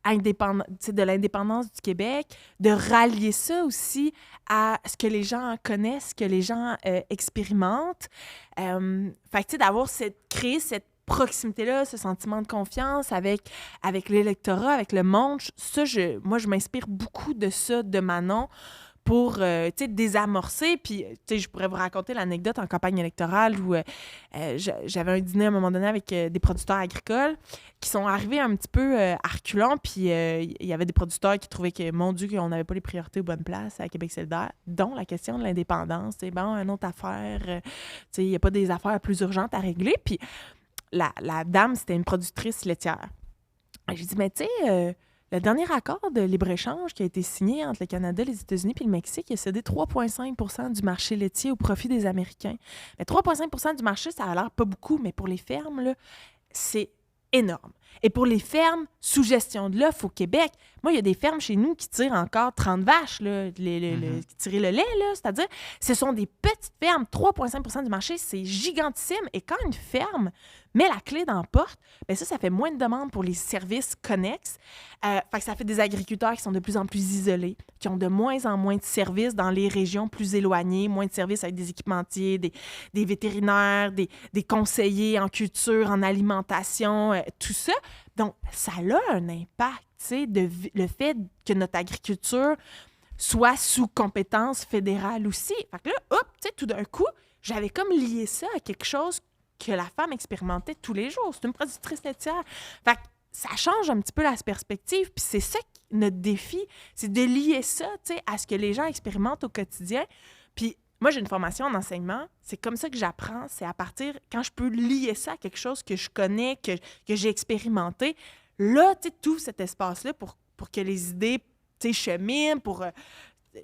de l'indépendance du Québec, de rallier ça aussi à ce que les gens connaissent, ce que les gens expérimentent. Fait que, créer cette proximité-là, ce sentiment de confiance avec l'électorat, avec le monde, moi, je m'inspire beaucoup de ça, de Manon, pour désamorcer. Puis, je pourrais vous raconter l'anecdote en campagne électorale où j'avais un dîner à un moment donné avec des producteurs agricoles qui sont arrivés un petit peu à reculons. Puis, il y avait des producteurs qui trouvaient que, mon Dieu, qu'on n'avait pas les priorités aux bonnes places à Québec solidaire, dont la question de l'indépendance. C'est bon, une autre affaire. Il n'y a pas des affaires plus urgentes à régler. Puis, la dame, c'était une productrice laitière. J'ai dit, mais tu sais... le dernier accord de libre-échange qui a été signé entre le Canada, les États-Unis et le Mexique, il a cédé 3,5 % du marché laitier au profit des Américains. Mais 3,5 % du marché, ça a l'air pas beaucoup, mais pour les fermes, là, c'est énorme. Et pour les fermes sous gestion de l'œuf au Québec, moi, il y a des fermes chez nous qui tirent encore 30 vaches, là, qui tirent le lait, là, c'est-à-dire, ce sont des petites fermes. 3,5 % du marché, c'est gigantissime. Et quand une ferme met la clé dans la porte, bien ça fait moins de demandes pour les services connexes. Fait que ça fait des agriculteurs qui sont de plus en plus isolés, qui ont de moins en moins de services dans les régions plus éloignées, moins de services avec des équipementiers, des vétérinaires, des conseillers en culture, en alimentation, tout ça. Donc, ça a un impact, tu sais, le fait que notre agriculture soit sous compétence fédérale aussi. Fait que là, hop, tu sais, tout d'un coup, j'avais comme lié ça à quelque chose que la femme expérimentait tous les jours. C'est une productrice laitière. Fait que ça change un petit peu la perspective, puis c'est ça notre défi, c'est de lier ça, tu sais, à ce que les gens expérimentent au quotidien. Puis moi, j'ai une formation en enseignement, c'est comme ça que j'apprends, c'est à partir, quand je peux lier ça à quelque chose que je connais, que j'ai expérimenté, là, tu sais, tout cet espace-là pour que les idées, tu sais, cheminent,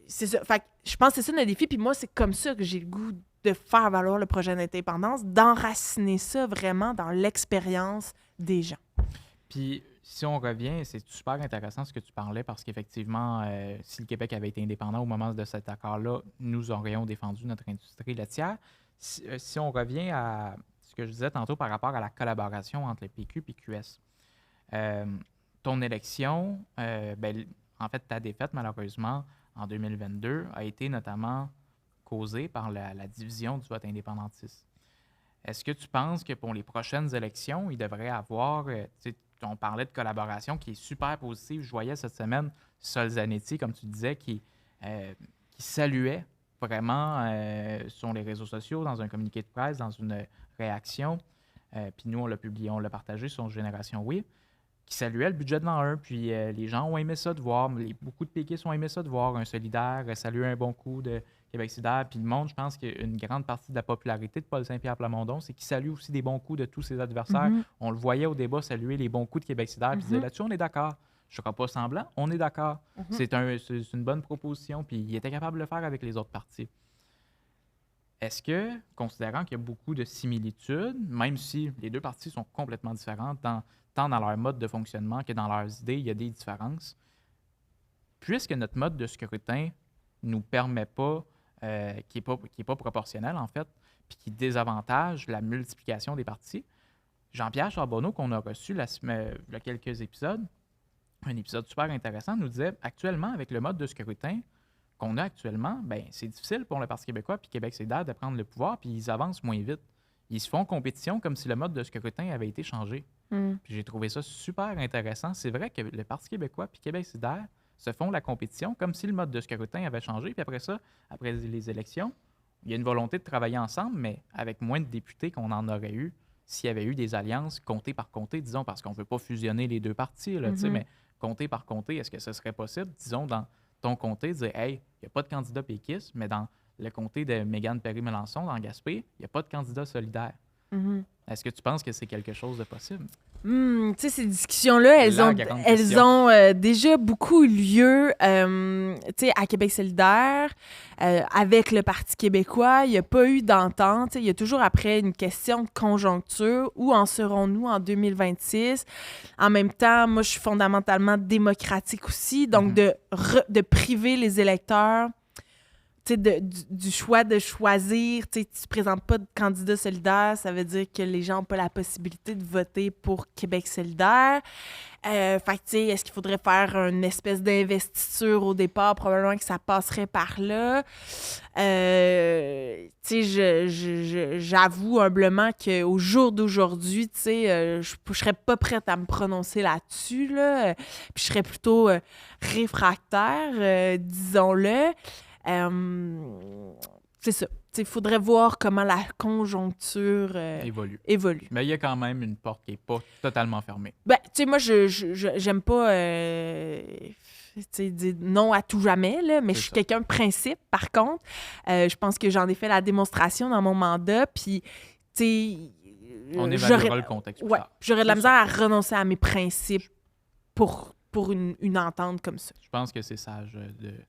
c'est ça. Fait que je pense que c'est ça notre défi, puis moi, c'est comme ça que j'ai le goût de faire valoir le projet d'indépendance, d'enraciner ça vraiment dans l'expérience des gens. Puis, si on revient, c'est super intéressant ce que tu parlais parce qu'effectivement, si le Québec avait été indépendant au moment de cet accord-là, nous aurions défendu notre industrie laitière. Si on revient à ce que je disais tantôt par rapport à la collaboration entre le PQ et QS, ton élection, en fait, ta défaite, malheureusement, en 2022, a été notamment causée par la division du vote indépendantiste. Est-ce que tu penses que pour les prochaines élections, il devrait avoir, on parlait de collaboration qui est super positive. Je voyais cette semaine Sol Zanetti, comme tu disais, qui saluait vraiment sur les réseaux sociaux, dans un communiqué de presse, dans une réaction. Puis nous, on l'a publié, on l'a partagé sur Génération Oui, qui saluait le budget de l'an 1. Puis les gens ont aimé ça de voir, beaucoup de péquistes ont aimé ça de voir un solidaire saluer un bon coup de Québec solidaire. Puis le monde, je pense qu'une grande partie de la popularité de Paul Saint-Pierre Plamondon, c'est qu'il salue aussi des bons coups de tous ses adversaires. Mm-hmm. On le voyait au débat saluer les bons coups de Québec solidaire. Puis il disait là-dessus, on est d'accord. Je ne ferai pas semblant, on est d'accord. C'est une bonne proposition. Puis il était capable de le faire avec les autres partis. Est-ce que, considérant qu'il y a beaucoup de similitudes, même si les deux partis sont complètement différents, tant dans leur mode de fonctionnement que dans leurs idées, il y a des différences, puisque notre mode de scrutin ne nous permet pas, qui est pas proportionnel en fait, puis qui désavantage la multiplication des partis, Jean-Pierre Charbonneau, qu'on a reçu il y a quelques épisodes, un épisode super intéressant, nous disait actuellement, avec le mode de scrutin qu'on a actuellement, ben c'est difficile pour le Parti québécois puis Québec solidaire de prendre le pouvoir, puis ils avancent moins vite. Ils se font compétition comme si le mode de scrutin avait été changé. Puis j'ai trouvé ça super intéressant. C'est vrai que le Parti québécois puis Québec solidaire se font la compétition comme si le mode de scrutin avait changé. Puis après ça, après les élections, il y a une volonté de travailler ensemble, mais avec moins de députés qu'on en aurait eu s'il y avait eu des alliances comté par comté, disons, parce qu'on ne veut pas fusionner les deux partis, là, mais comté par comté, est-ce que ce serait possible, disons, dans ton comté, de dire « Hey, il n'y a pas de candidat péquiste, mais dans le comté de Mégane Perry-Melançon, dans Gaspé, il n'y a pas de candidat solidaire. Est-ce que tu penses que c'est quelque chose de possible? Tu sais, ces discussions-là, elles ont déjà beaucoup lieu tu sais, à Québec solidaire, avec le Parti québécois. Il n'y a pas eu d'entente. Il y a toujours après une question de conjoncture. Où en serons-nous en 2026? En même temps, moi, je suis fondamentalement démocratique aussi. Donc, de priver les électeurs du choix de choisir, tu ne présentes pas de candidat solidaire, ça veut dire que les gens n'ont pas la possibilité de voter pour Québec solidaire. Fait que, tu sais, est-ce qu'il faudrait faire une espèce d'investiture au départ? Probablement que ça passerait par là. Tu sais, j'avoue humblement qu'au jour d'aujourd'hui, tu sais, je serais pas prête à me prononcer là-dessus, là. Puis je serais plutôt réfractaire, disons-le. C'est ça. Il faudrait voir comment la conjoncture évolue. Mais il y a quand même une porte qui n'est pas totalement fermée. Ben, tu sais, moi, j'aime pas dire non à tout jamais, là, mais je suis quelqu'un de principe, par contre. Je pense que j'en ai fait la démonstration dans mon mandat, puis, tu sais... On évaluera le contexte. Ouais, j'aurais de la misère à renoncer à mes principes pour une entente comme ça. Je pense que c'est sage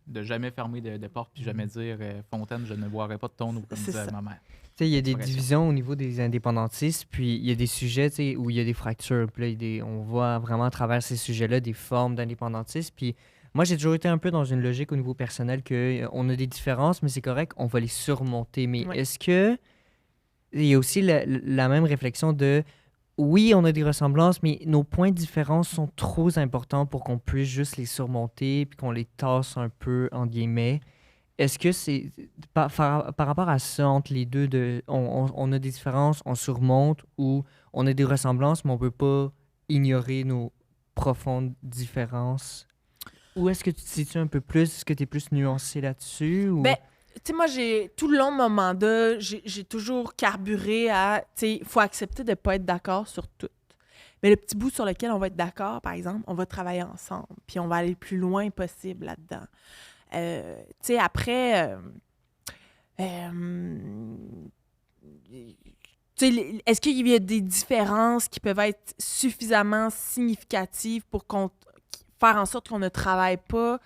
de jamais fermer de porte puis jamais dire Fontaine, je ne boirai pas de ton eau, comme disait ma mère. Il y a des divisions au niveau des indépendantistes, puis il y a des sujets où il y a des fractures. Puis là, on voit vraiment à travers ces sujets-là des formes d'indépendantisme. Puis moi, j'ai toujours été un peu dans une logique au niveau personnel qu'on a des différences, mais c'est correct, on va les surmonter. Mais est-ce que il y a aussi la même réflexion de oui, on a des ressemblances, mais nos points de différence sont trop importants pour qu'on puisse juste les surmonter puis qu'on les tasse un peu, en guillemets. Est-ce que c'est... Par rapport à ça, entre les deux, on a des différences, on surmonte, ou on a des ressemblances, mais on ne peut pas ignorer nos profondes différences? Où est-ce que tu te situes un peu plus? Est-ce que tu es plus nuancé là-dessus? Ou... Ben, tu sais, moi, tout le long de mon mandat, j'ai toujours carburé à, tu sais, il faut accepter de ne pas être d'accord sur tout. Mais le petit bout sur lequel on va être d'accord, par exemple, on va travailler ensemble, puis on va aller le plus loin possible là-dedans. Tu sais, après, tu sais, est-ce qu'il y a des différences qui peuvent être suffisamment significatives pour faire en sorte qu'on ne travaille pas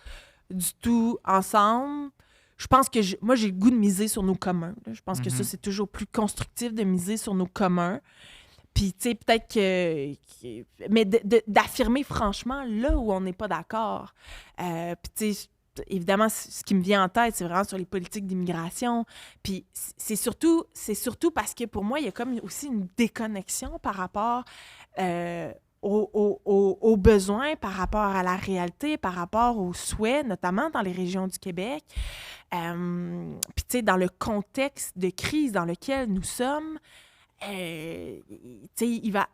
du tout ensemble? Je pense que moi, j'ai le goût de miser sur nos communs. Là. Je pense que ça, c'est toujours plus constructif de miser sur nos communs. Puis, tu sais, peut-être que... Mais d'affirmer franchement là où on n'est pas d'accord. Puis, tu sais, évidemment, ce qui me vient en tête, c'est vraiment sur les politiques d'immigration. Puis, c'est surtout parce que pour moi, il y a comme aussi une déconnexion par rapport aux besoins, par rapport à la réalité, par rapport aux souhaits, notamment dans les régions du Québec. Puis, tu sais, dans le contexte de crise dans lequel nous sommes, il va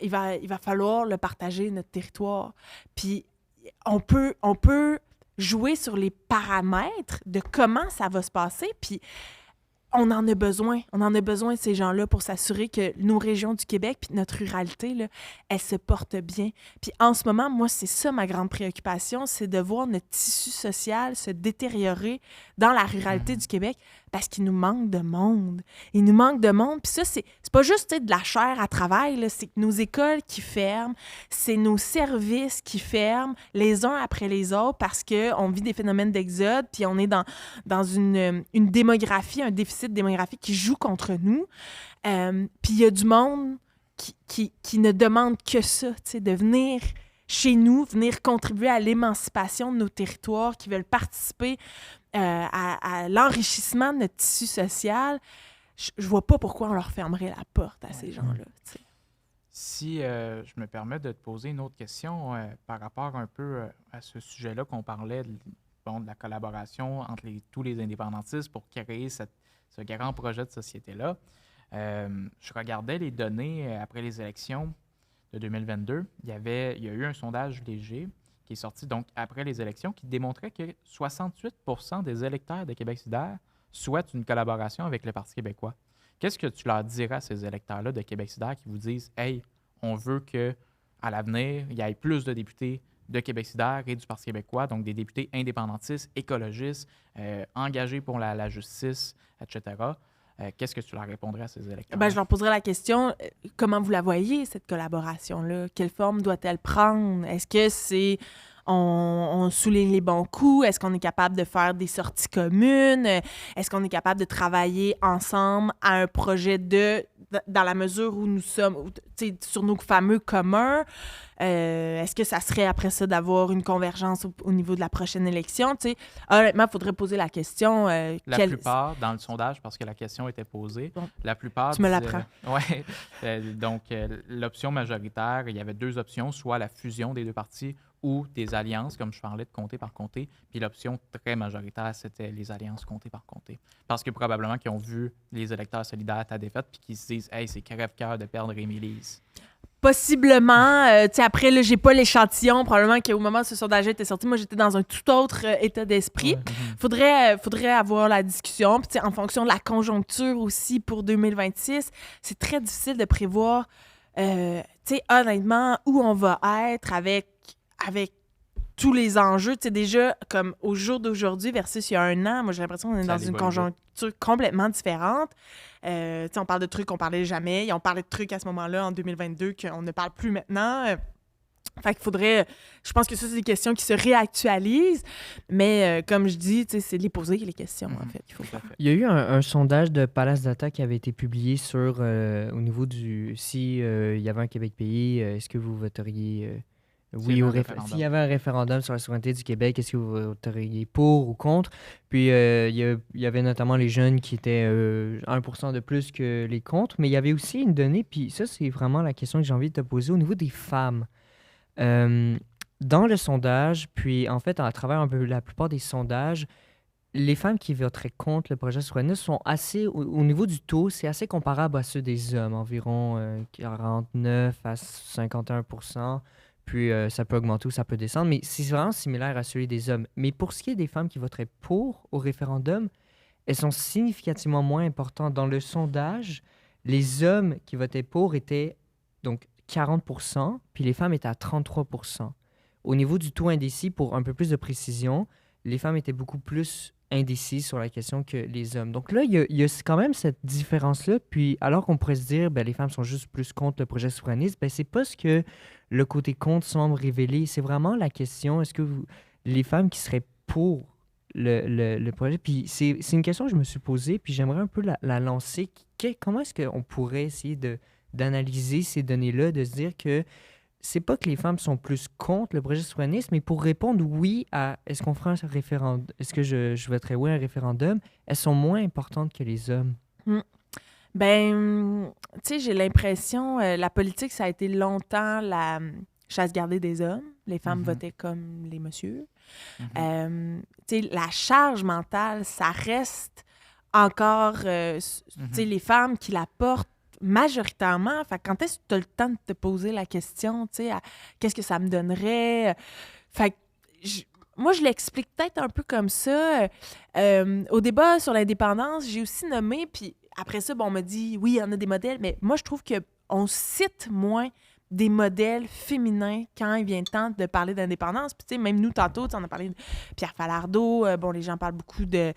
falloir le partager, notre territoire. Puis on peut jouer sur les paramètres de comment ça va se passer, puis on en a besoin. On en a besoin de ces gens-là pour s'assurer que nos régions du Québec puis notre ruralité, là, elle se porte bien. Puis en ce moment, moi, c'est ça ma grande préoccupation, c'est de voir notre tissu social se détériorer dans la ruralité du Québec parce qu'il nous manque de monde. Il nous manque de monde. Puis ça, c'est pas juste de la chair à travail, là, c'est que nos écoles qui ferment, c'est nos services qui ferment les uns après les autres parce qu'on vit des phénomènes d'exode puis on est dans une démographie, un déficit démographique qui joue contre nous. Puis il y a du monde qui ne demande que ça, tu sais, de venir chez nous, venir contribuer à l'émancipation de nos territoires, qui veulent participer à l'enrichissement de notre tissu social. Je vois pas pourquoi on leur fermerait la porte à ces gens-là, tu sais. Si je me permets de te poser une autre question par rapport un peu à ce sujet-là qu'on parlait de la collaboration entre tous les indépendantistes pour créer ce grand projet de société-là. Je regardais les données après les élections de 2022. Il y a eu un sondage léger qui est sorti donc après les élections qui démontrait que 68% des électeurs de Québec solidaire souhaitent une collaboration avec le Parti québécois. Qu'est-ce que tu leur dirais à ces électeurs-là de Québec solidaire qui vous disent « Hey, on veut qu'à l'avenir, il y ait plus de députés de Québec solidaire et du Parti québécois, donc des députés indépendantistes, écologistes, engagés pour la justice, etc. » Qu'est-ce que tu leur répondrais à ces électeurs? Ben, je leur poserais la question, comment vous la voyez, cette collaboration-là? Quelle forme doit-elle prendre? Est-ce que c'est... On souligne les bons coups? Est-ce qu'on est capable de faire des sorties communes? Est-ce qu'on est capable de travailler ensemble à un projet dans la mesure où nous sommes sur nos fameux communs? Est-ce que ça serait après ça d'avoir une convergence au niveau de la prochaine élection? T'sais, honnêtement, il faudrait poser la question. La plupart, dans le sondage, parce que la question était posée, bon, la plupart... Tu me l'apprends. Oui. Donc, l'option majoritaire, il y avait deux options, soit la fusion des deux partis ou des alliances, comme je parlais de comté par comté. Puis l'option très majoritaire, c'était les alliances comté par comté. Parce que probablement qu'ils ont vu les électeurs solidaires à ta défaite puis qu'ils se disent « Hey, c'est crève-cœur de perdre Émilie. » Possiblement. Après, là, j'ai pas l'échantillon. Probablement qu'au moment où ce sondage était sorti, moi, j'étais dans un tout autre état d'esprit. Faudrait avoir la discussion. Puis, en fonction de la conjoncture aussi pour 2026, c'est très difficile de prévoir, honnêtement, où on va être avec tous les enjeux. Tu sais, déjà, comme au jour d'aujourd'hui versus il y a un an, moi, j'ai l'impression qu'on est dans une conjoncture complètement différente. On parle de trucs qu'on parlait jamais. On parlait de trucs à ce moment-là, en 2022, qu'on ne parle plus maintenant. Fait qu'il faudrait... Je pense que ça, c'est des questions qui se réactualisent. Mais comme je dis, c'est de les poser, les questions, en fait. Il y a eu un sondage de Palace Data qui avait été publié sur, au niveau du... Si il y avait un Québec pays, est-ce que vous voteriez... oui, s'il y avait un référendum sur la souveraineté du Québec, est-ce que vous voteriez pour ou contre? Puis, il y avait notamment les jeunes qui étaient 1% de plus que les contre, mais il y avait aussi une donnée, puis ça, c'est vraiment la question que j'ai envie de te poser au niveau des femmes. Dans le sondage, puis en fait, à travers un peu la plupart des sondages, les femmes qui voteraient contre le projet souverainiste sont assez, au niveau du taux, c'est assez comparable à ceux des hommes, environ 49 à 51%. puis ça peut augmenter ou ça peut descendre, mais c'est vraiment similaire à celui des hommes. Mais pour ce qui est des femmes qui voteraient pour au référendum, elles sont significativement moins importantes. Dans le sondage, les hommes qui votaient pour étaient donc 40%, puis les femmes étaient à 33%. Au niveau du taux indécis, pour un peu plus de précision, les femmes étaient beaucoup plus indécises sur la question que les hommes. Donc là, il y a quand même cette différence-là. Puis alors qu'on pourrait se dire, les femmes sont juste plus contre le projet souverainiste, c'est pas ce que le côté contre semble révéler. C'est vraiment la question, est-ce que les femmes qui seraient pour le projet, puis c'est une question que je me suis posée, puis j'aimerais un peu la lancer. Comment est-ce qu'on pourrait essayer d'analyser ces données-là, de se dire que c'est pas que les femmes sont plus contre le projet souverainiste, mais pour répondre oui à est-ce qu'on fera un référendum, est-ce que je voterais oui à un référendum, elles sont moins importantes que les hommes. Tu sais, j'ai l'impression, la politique, ça a été longtemps la chasse gardée des hommes. Les femmes votaient comme les messieurs. Tu sais, la charge mentale, ça reste encore, tu sais, les femmes qui la portent majoritairement. Fait quand est-ce que tu as le temps de te poser la question, tu sais, qu'est-ce que ça me donnerait? Fait moi, je l'explique peut-être un peu comme ça. Au débat sur l'indépendance, j'ai aussi nommé, puis après ça, on m'a dit, oui, il y en a des modèles, mais moi, je trouve qu'on cite moins des modèles féminins quand il vient le temps de parler d'indépendance. Puis, tu sais, même nous, tantôt, on a parlé de Pierre Falardeau. Les gens parlent beaucoup de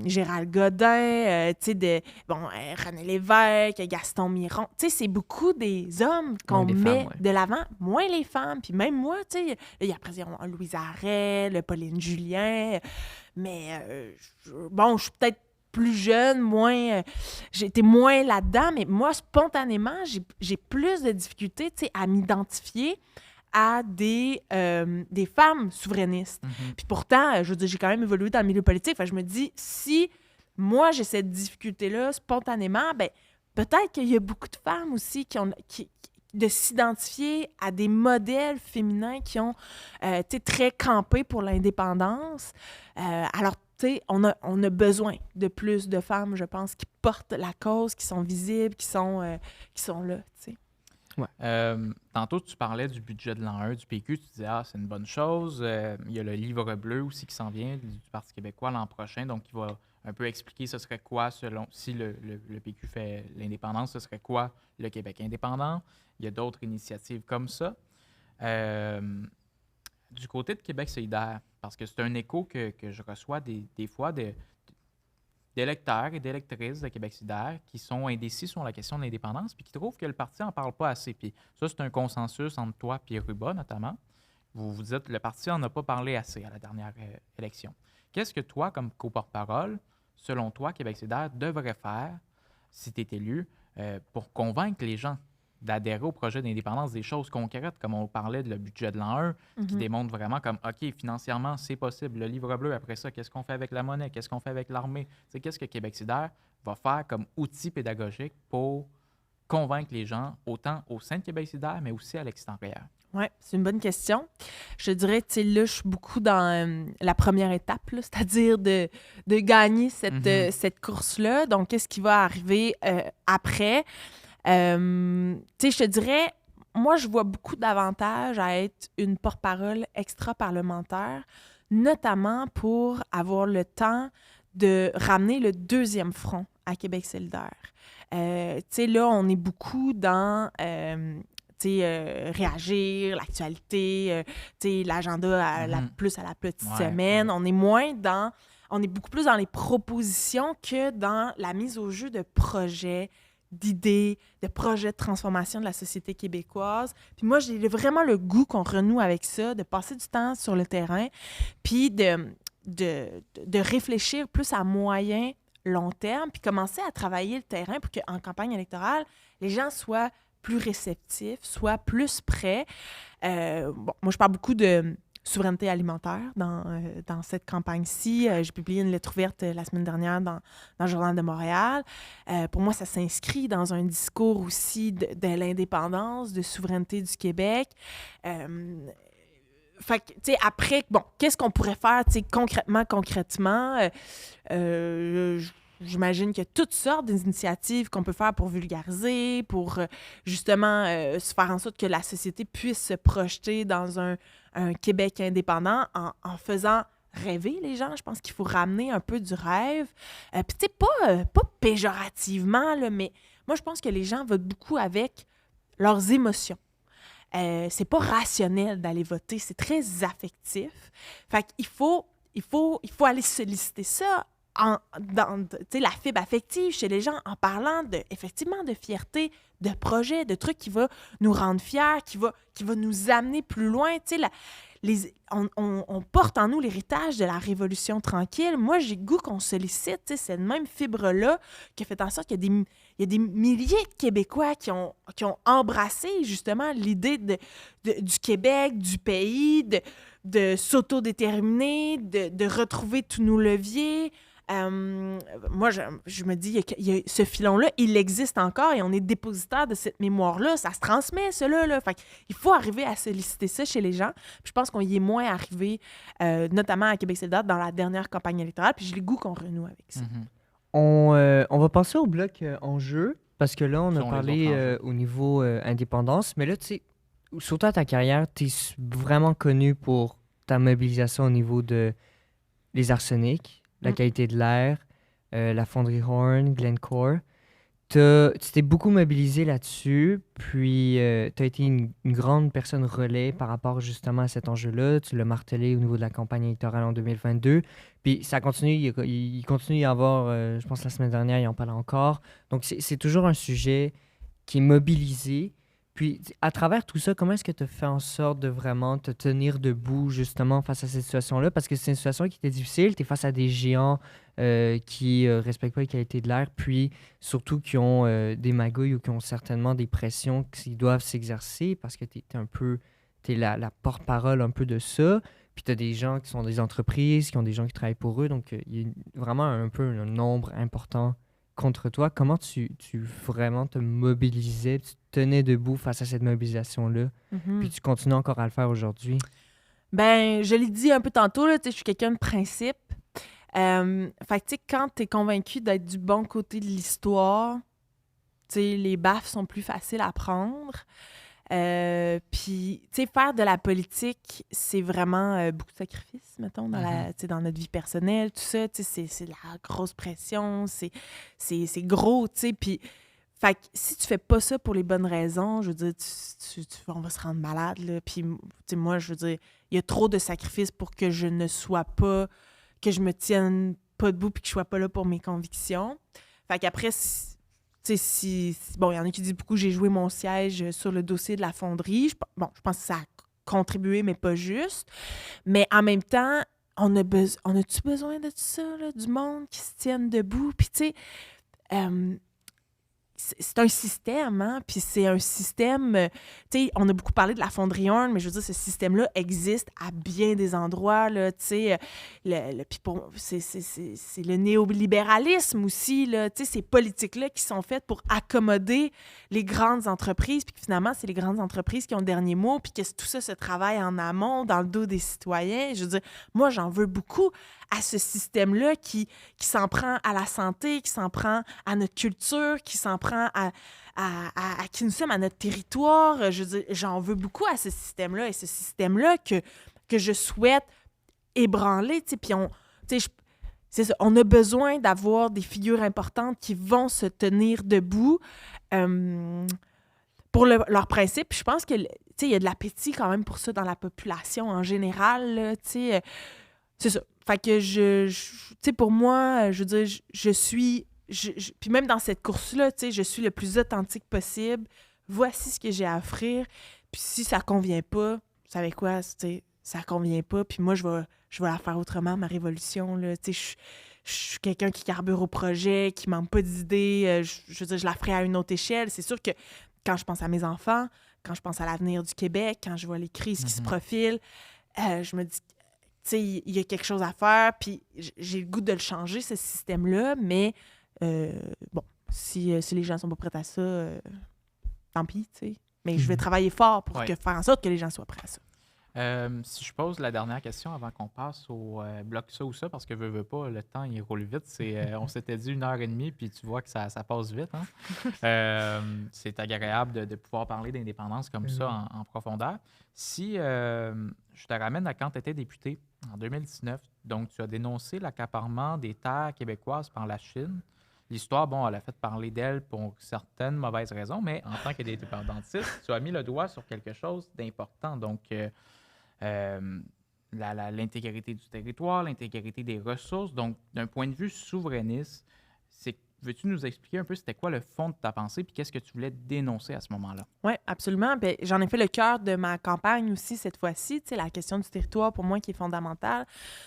Gérald Godin, tu sais, René Lévesque, Gaston Miron. Tu sais, c'est beaucoup des hommes qu'on met de l'avant, moins les femmes. Puis même moi, tu sais, il y a après Louise Arel, Pauline Julien. Mais, je suis peut-être plus jeune, j'étais moins là-dedans, mais moi, spontanément, j'ai plus de difficultés, tu sais, à m'identifier à des femmes souverainistes. Puis pourtant, je veux dire, j'ai quand même évolué dans le milieu politique. Enfin, je me dis, si moi, j'ai cette difficulté-là spontanément, peut-être qu'il y a beaucoup de femmes aussi de s'identifier à des modèles féminins qui ont été très campés pour l'indépendance. Alors, tu sais, on a besoin de plus de femmes, je pense, qui portent la cause, qui sont visibles, qui sont là, tu sais. Ouais. Tantôt, tu parlais du budget de l'an 1 du PQ. Tu disais, c'est une bonne chose. Il y a le livre bleu aussi qui s'en vient du Parti québécois l'an prochain. Donc, il va un peu expliquer ce serait quoi, si le PQ fait l'indépendance, ce serait quoi le Québec indépendant. Il y a d'autres initiatives comme ça. Du côté de Québec solidaire, parce que c'est un écho que je reçois des fois d'électeurs et d'électrices de Québec solidaire qui sont indécis sur la question de l'indépendance puis qui trouvent que le parti n'en parle pas assez. Puis ça, c'est un consensus entre toi et Ruba, notamment. Vous vous dites, le parti n'en a pas parlé assez à la dernière élection. Qu'est-ce que toi, comme co-porte-parole, selon toi, Québec solidaire devrait faire, si tu es élu, pour convaincre les gens d'adhérer au projet d'indépendance, des choses concrètes, comme on parlait de le budget de l'an 1, qui démontre vraiment comme, OK, financièrement, c'est possible. Le livre bleu, après ça, qu'est-ce qu'on fait avec la monnaie? Qu'est-ce qu'on fait avec l'armée? C'est qu'est-ce que Québec solidaire va faire comme outil pédagogique pour convaincre les gens, autant au sein de Québec solidaire, mais aussi à l'extérieur? Oui, c'est une bonne question. Je dirais, tu sais, là, je suis beaucoup dans la première étape, là, c'est-à-dire de gagner cette course-là. Donc, qu'est-ce qui va arriver après? Tu sais, je te dirais, moi, je vois beaucoup d'avantages à être une porte-parole extra-parlementaire, notamment pour avoir le temps de ramener le deuxième front à Québec solidaire. Tu sais, là, on est beaucoup dans réagir, l'actualité, l'agenda plus à la petite semaine. On est on est beaucoup plus dans les propositions que dans la mise au jeu de projets, d'idées, de projets de transformation de la société québécoise. Puis moi, j'ai vraiment le goût qu'on renoue avec ça, de passer du temps sur le terrain, puis de réfléchir plus à moyen, long terme, puis commencer à travailler le terrain pour qu'en campagne électorale, les gens soient plus réceptifs, soient plus prêts. Moi, je parle beaucoup de souveraineté alimentaire dans cette campagne-ci. J'ai publié une lettre ouverte la semaine dernière dans le Journal de Montréal. Pour moi, ça s'inscrit dans un discours aussi de l'indépendance, de souveraineté du Québec. Fait que, tu sais, après, qu'est-ce qu'on pourrait faire, tu sais, concrètement? j'imagine qu'il y a toutes sortes d'initiatives qu'on peut faire pour vulgariser, pour justement se faire en sorte que la société puisse se projeter dans un Québec indépendant en faisant rêver les gens. Je pense qu'il faut ramener un peu du rêve. Puis tu sais, pas péjorativement, là, mais moi, je pense que les gens votent beaucoup avec leurs émotions. C'est pas rationnel d'aller voter, c'est très affectif. Fait qu'il faut aller solliciter ça dans la fibre affective chez les gens en parlant effectivement de fierté, de projets, de trucs qui vont nous rendre fiers, qui va nous amener plus loin. On porte en nous l'héritage de la Révolution tranquille. Moi, j'ai le goût qu'on sollicite cette même fibre-là qui a fait en sorte qu'il y a des milliers de Québécois qui ont embrassé justement l'idée du Québec, du pays, de s'autodéterminer, de retrouver tous nos leviers. Moi, je me dis, ce filon-là, il existe encore et on est dépositaire de cette mémoire-là. Ça se transmet, cela. Là. Fait il faut arriver à solliciter ça chez les gens. Puis je pense qu'on y est moins arrivé, notamment à Québec solidaire, dans la dernière campagne électorale. Puis j'ai le goût qu'on renoue avec ça. On va passer au bloc enjeu, parce que là, on a Sont les parlé autres enjeux. au niveau indépendance. Mais là, tu sais, surtout à ta carrière, tu es vraiment connu pour ta mobilisation au niveau de les arsenics, la qualité de l'air, la fonderie Horn, Glencore. Tu t'es beaucoup mobilisé là-dessus, puis tu as été une grande personne relais par rapport justement à cet enjeu-là. Tu l'as martelé au niveau de la campagne électorale en 2022. Puis ça continue, il continue d'y avoir, je pense la semaine dernière, il en parlait encore. Donc c'est toujours un sujet qui est mobilisé. Puis, à travers tout ça, comment est-ce que tu as fait en sorte de vraiment te tenir debout, justement, face à cette situation-là? Parce que c'est une situation qui était difficile. Tu es face à des géants qui ne respectent pas les qualités de l'air, puis surtout qui ont des magouilles ou qui ont certainement des pressions qui doivent s'exercer parce que tu es la porte-parole un peu de ça. Puis, tu as des gens qui sont des entreprises, qui ont des gens qui travaillent pour eux. Donc, il y a vraiment un peu un nombre important contre toi. Comment tu vraiment te mobilisais, tu te tenais debout face à cette mobilisation-là, puis tu continues encore à le faire aujourd'hui? Ben, je l'ai dit un peu tantôt, là, je suis quelqu'un de principe. Fait que, tu sais, quand t'es convaincu d'être du bon côté de l'histoire, tu sais, les baffes sont plus faciles à prendre. Puis, tu sais, faire de la politique, c'est vraiment beaucoup de sacrifices, mettons, dans notre vie personnelle, tout ça, tu sais, c'est de la grosse pression, c'est gros, tu sais, puis, fait que si tu fais pas ça pour les bonnes raisons, je veux dire, on va se rendre malade, là, puis, tu sais, moi, je veux dire, il y a trop de sacrifices pour que je ne sois pas, que je me tienne pas debout puis que je sois pas là pour mes convictions. Fait qu'après, tu sais, bon, il y en a qui disent beaucoup, j'ai joué mon siège sur le dossier de la fonderie. Je pense que ça a contribué, mais pas juste. Mais en même temps, on a-tu besoin de ça, là, du monde qui se tienne debout? Puis, tu sais, c'est un système, hein? Puis c'est un système... tu sais, on a beaucoup parlé de la fonderie Horn, mais je veux dire, ce système-là existe à bien des endroits, là, tu sais. Puis c'est le néolibéralisme aussi, là, tu sais, ces politiques-là qui sont faites pour accommoder les grandes entreprises, puis que finalement, c'est les grandes entreprises qui ont le dernier mot, puis que tout ça se travaille en amont, dans le dos des citoyens. Je veux dire, moi, j'en veux beaucoup à ce système-là qui s'en prend à la santé, qui s'en prend à notre culture, qui s'en prend à qui nous sommes, à notre territoire. Je veux dire, j'en veux beaucoup à ce système-là et ce système-là que je souhaite ébranler. Puis c'est ça, on a besoin d'avoir des figures importantes qui vont se tenir debout pour leur principe. Puis je pense que il y a de l'appétit quand même pour ça dans la population en général. Là, c'est ça. Fait que tu sais, pour moi, je veux dire, je suis... puis même dans cette course-là, tu sais, je suis le plus authentique possible. Voici ce que j'ai à offrir. Puis si ça convient pas, vous savez quoi, tu sais, ça convient pas. Puis moi, je vais la faire autrement, ma révolution, là. Tu sais, je suis quelqu'un qui carbure au projet, qui manque pas d'idées. Je veux dire, je la ferai à une autre échelle. C'est sûr que quand je pense à mes enfants, quand je pense à l'avenir du Québec, quand je vois les crises qui se profilent, je me dis... Tu sais, il y a quelque chose à faire, puis j'ai le goût de le changer, ce système-là, mais bon, si les gens sont pas prêts à ça, tant pis, tu sais. Mais je vais travailler fort pour faire en sorte que les gens soient prêts à ça. Si je pose la dernière question avant qu'on passe au bloc ça ou ça, parce que veux pas, le temps il roule vite. On s'était dit 1 heure et demie, puis tu vois que ça passe vite. Hein? C'est agréable de pouvoir parler d'indépendance comme ça en profondeur. Si je te ramène à quand tu étais député en 2019, donc tu as dénoncé l'accaparement des terres québécoises par la Chine. L'histoire, bon, elle a fait parler d'elle pour certaines mauvaises raisons, mais en tant qu'indépendantiste, tu as mis le doigt sur quelque chose d'important. Donc, l'intégrité du territoire, l'intégrité des ressources. Donc, d'un point de vue souverainiste, veux-tu nous expliquer un peu c'était quoi le fond de ta pensée puis qu'est-ce que tu voulais dénoncer à ce moment-là? Oui, absolument. Bien, j'en ai fait le cœur de ma campagne aussi cette fois-ci. Tu sais, la question du territoire, pour moi, qui est fondamentale.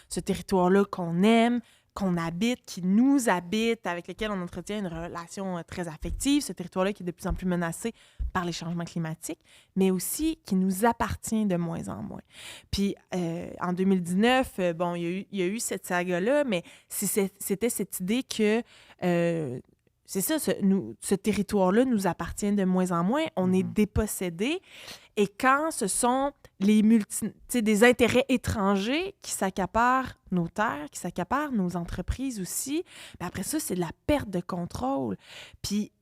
Ce territoire-là qu'on aime, qu'on habite, qui nous habite, avec lequel on entretient une relation très affective. Ce territoire-là qui est de plus en plus menacé par les changements climatiques, mais aussi qui nous appartient de moins en moins. Puis, en 2019, bon, il y a eu cette saga-là, mais c'était cette idée que... c'est ça, ce territoire-là nous appartient de moins en moins. On est dépossédé. Et quand ce sont des intérêts étrangers qui s'accaparent nos terres, qui s'accaparent nos entreprises aussi, bien après ça, c'est de la perte de contrôle. Puis,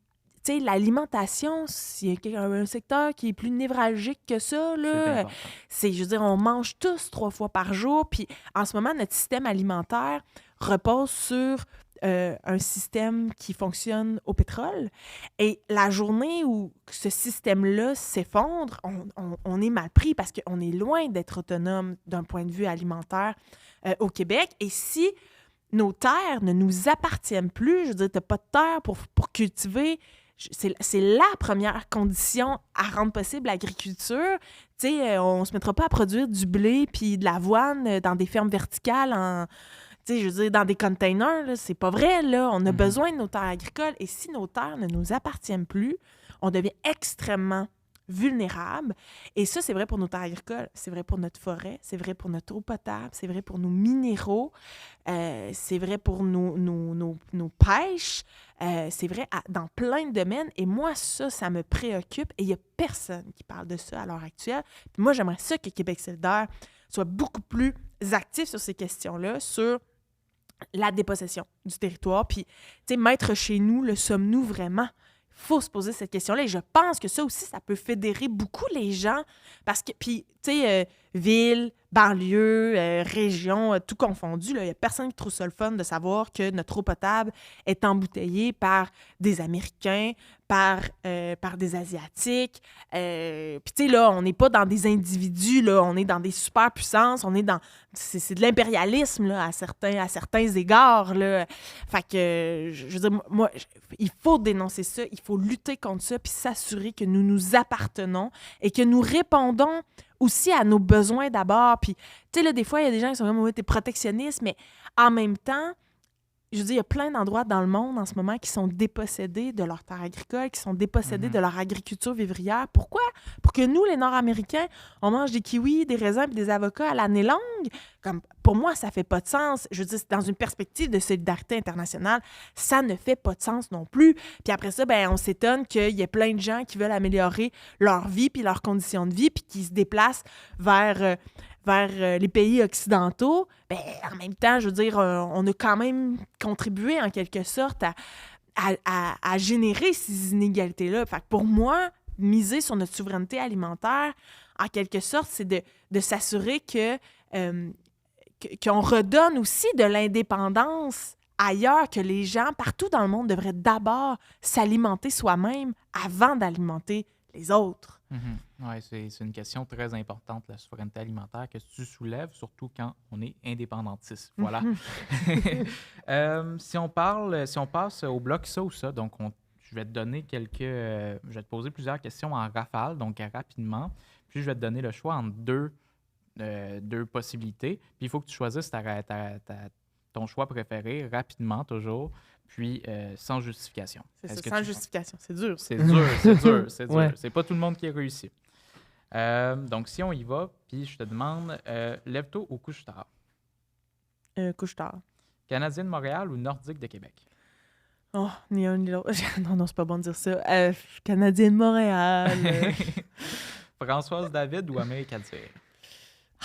tu sais, l'alimentation, s'il y a un secteur qui est plus névralgique que ça, là, je veux dire, on mange tous 3 fois par jour. Puis, en ce moment, notre système alimentaire repose sur un système qui fonctionne au pétrole. Et la journée où ce système-là s'effondre, on est mal pris parce qu'on est loin d'être autonome d'un point de vue alimentaire au Québec. Et si nos terres ne nous appartiennent plus, je veux dire, tu n'as pas de terre pour cultiver, c'est la première condition à rendre possible l'agriculture. Tu sais, on ne se mettra pas à produire du blé puis de l'avoine dans des fermes verticales tu sais, je veux dire, dans des containers, là, c'est pas vrai, là. On a besoin de nos terres agricoles. Et si nos terres ne nous appartiennent plus, on devient extrêmement vulnérable. Et ça, c'est vrai pour nos terres agricoles, c'est vrai pour notre forêt, c'est vrai pour notre eau potable, c'est vrai pour nos minéraux, c'est vrai pour nos pêches, c'est vrai dans plein de domaines. Et moi, ça me préoccupe. Et il n'y a personne qui parle de ça à l'heure actuelle. Puis moi, j'aimerais ça que Québec solidaire soit beaucoup plus actif sur ces questions-là, sur la dépossession du territoire. Puis, tu sais, maître chez nous, le sommes-nous vraiment? Il faut se poser cette question-là. Et je pense que ça aussi, ça peut fédérer beaucoup les gens. Parce que, puis, tu sais, ville, banlieue, région, tout confondu, il n'y a personne qui trouve ça le fun de savoir que notre eau potable est embouteillée par des Américains, par des Asiatiques. Puis, tu sais, là, on n'est pas dans des individus, là, on est dans des superpuissances, on est dans... C'est de l'impérialisme, là, à certains égards, là. Fait que, je veux dire, moi, il faut dénoncer ça, il faut lutter contre ça, puis s'assurer que nous nous appartenons et que nous répondons aussi à nos besoins d'abord. Puis, tu sais, là, des fois, il y a des gens qui sont comme, ouais, t'es protectionniste, mais en même temps, je veux dire, il y a plein d'endroits dans le monde en ce moment qui sont dépossédés de leurs terres agricoles, qui sont dépossédés de leur agriculture vivrière. Pourquoi? Pour que nous, les Nord-Américains, on mange des kiwis, des raisins et des avocats à l'année longue. Comme, pour moi, ça fait pas de sens. Je veux dire, dans une perspective de solidarité internationale, ça ne fait pas de sens non plus. Puis après ça, ben, on s'étonne qu'il y ait plein de gens qui veulent améliorer leur vie puis leurs conditions de vie puis qui se déplacent vers les pays occidentaux. Ben, en même temps, je veux dire, on a quand même contribué en quelque sorte à générer ces inégalités-là. Fait que pour moi, miser sur notre souveraineté alimentaire, en quelque sorte, c'est de s'assurer qu'on redonne aussi de l'indépendance ailleurs, que les gens partout dans le monde devraient d'abord s'alimenter soi-même avant d'alimenter les autres. Oui, c'est une question très importante, la souveraineté alimentaire, que tu soulèves, surtout quand on est indépendantiste. Voilà. Si on passe au bloc ça ou ça, donc je vais te donner je vais te poser plusieurs questions en rafale, donc rapidement, puis je vais te donner le choix entre deux possibilités, puis il faut que tu choisisses ton choix préféré rapidement, toujours, puis sans justification. C'est ça, sans justification. C'est dur. C'est dur, c'est dur, c'est dur. Ouais. C'est pas tout le monde qui a réussi. Donc, si on y va, puis je te demande, lève-tôt ou couche-tard? Couche-tard. Canadien de Montréal ou Nordique de Québec? Oh, ni un ni l'autre. Non, c'est pas bon de dire ça. Canadien de Montréal. Françoise David ou Amérique Adire?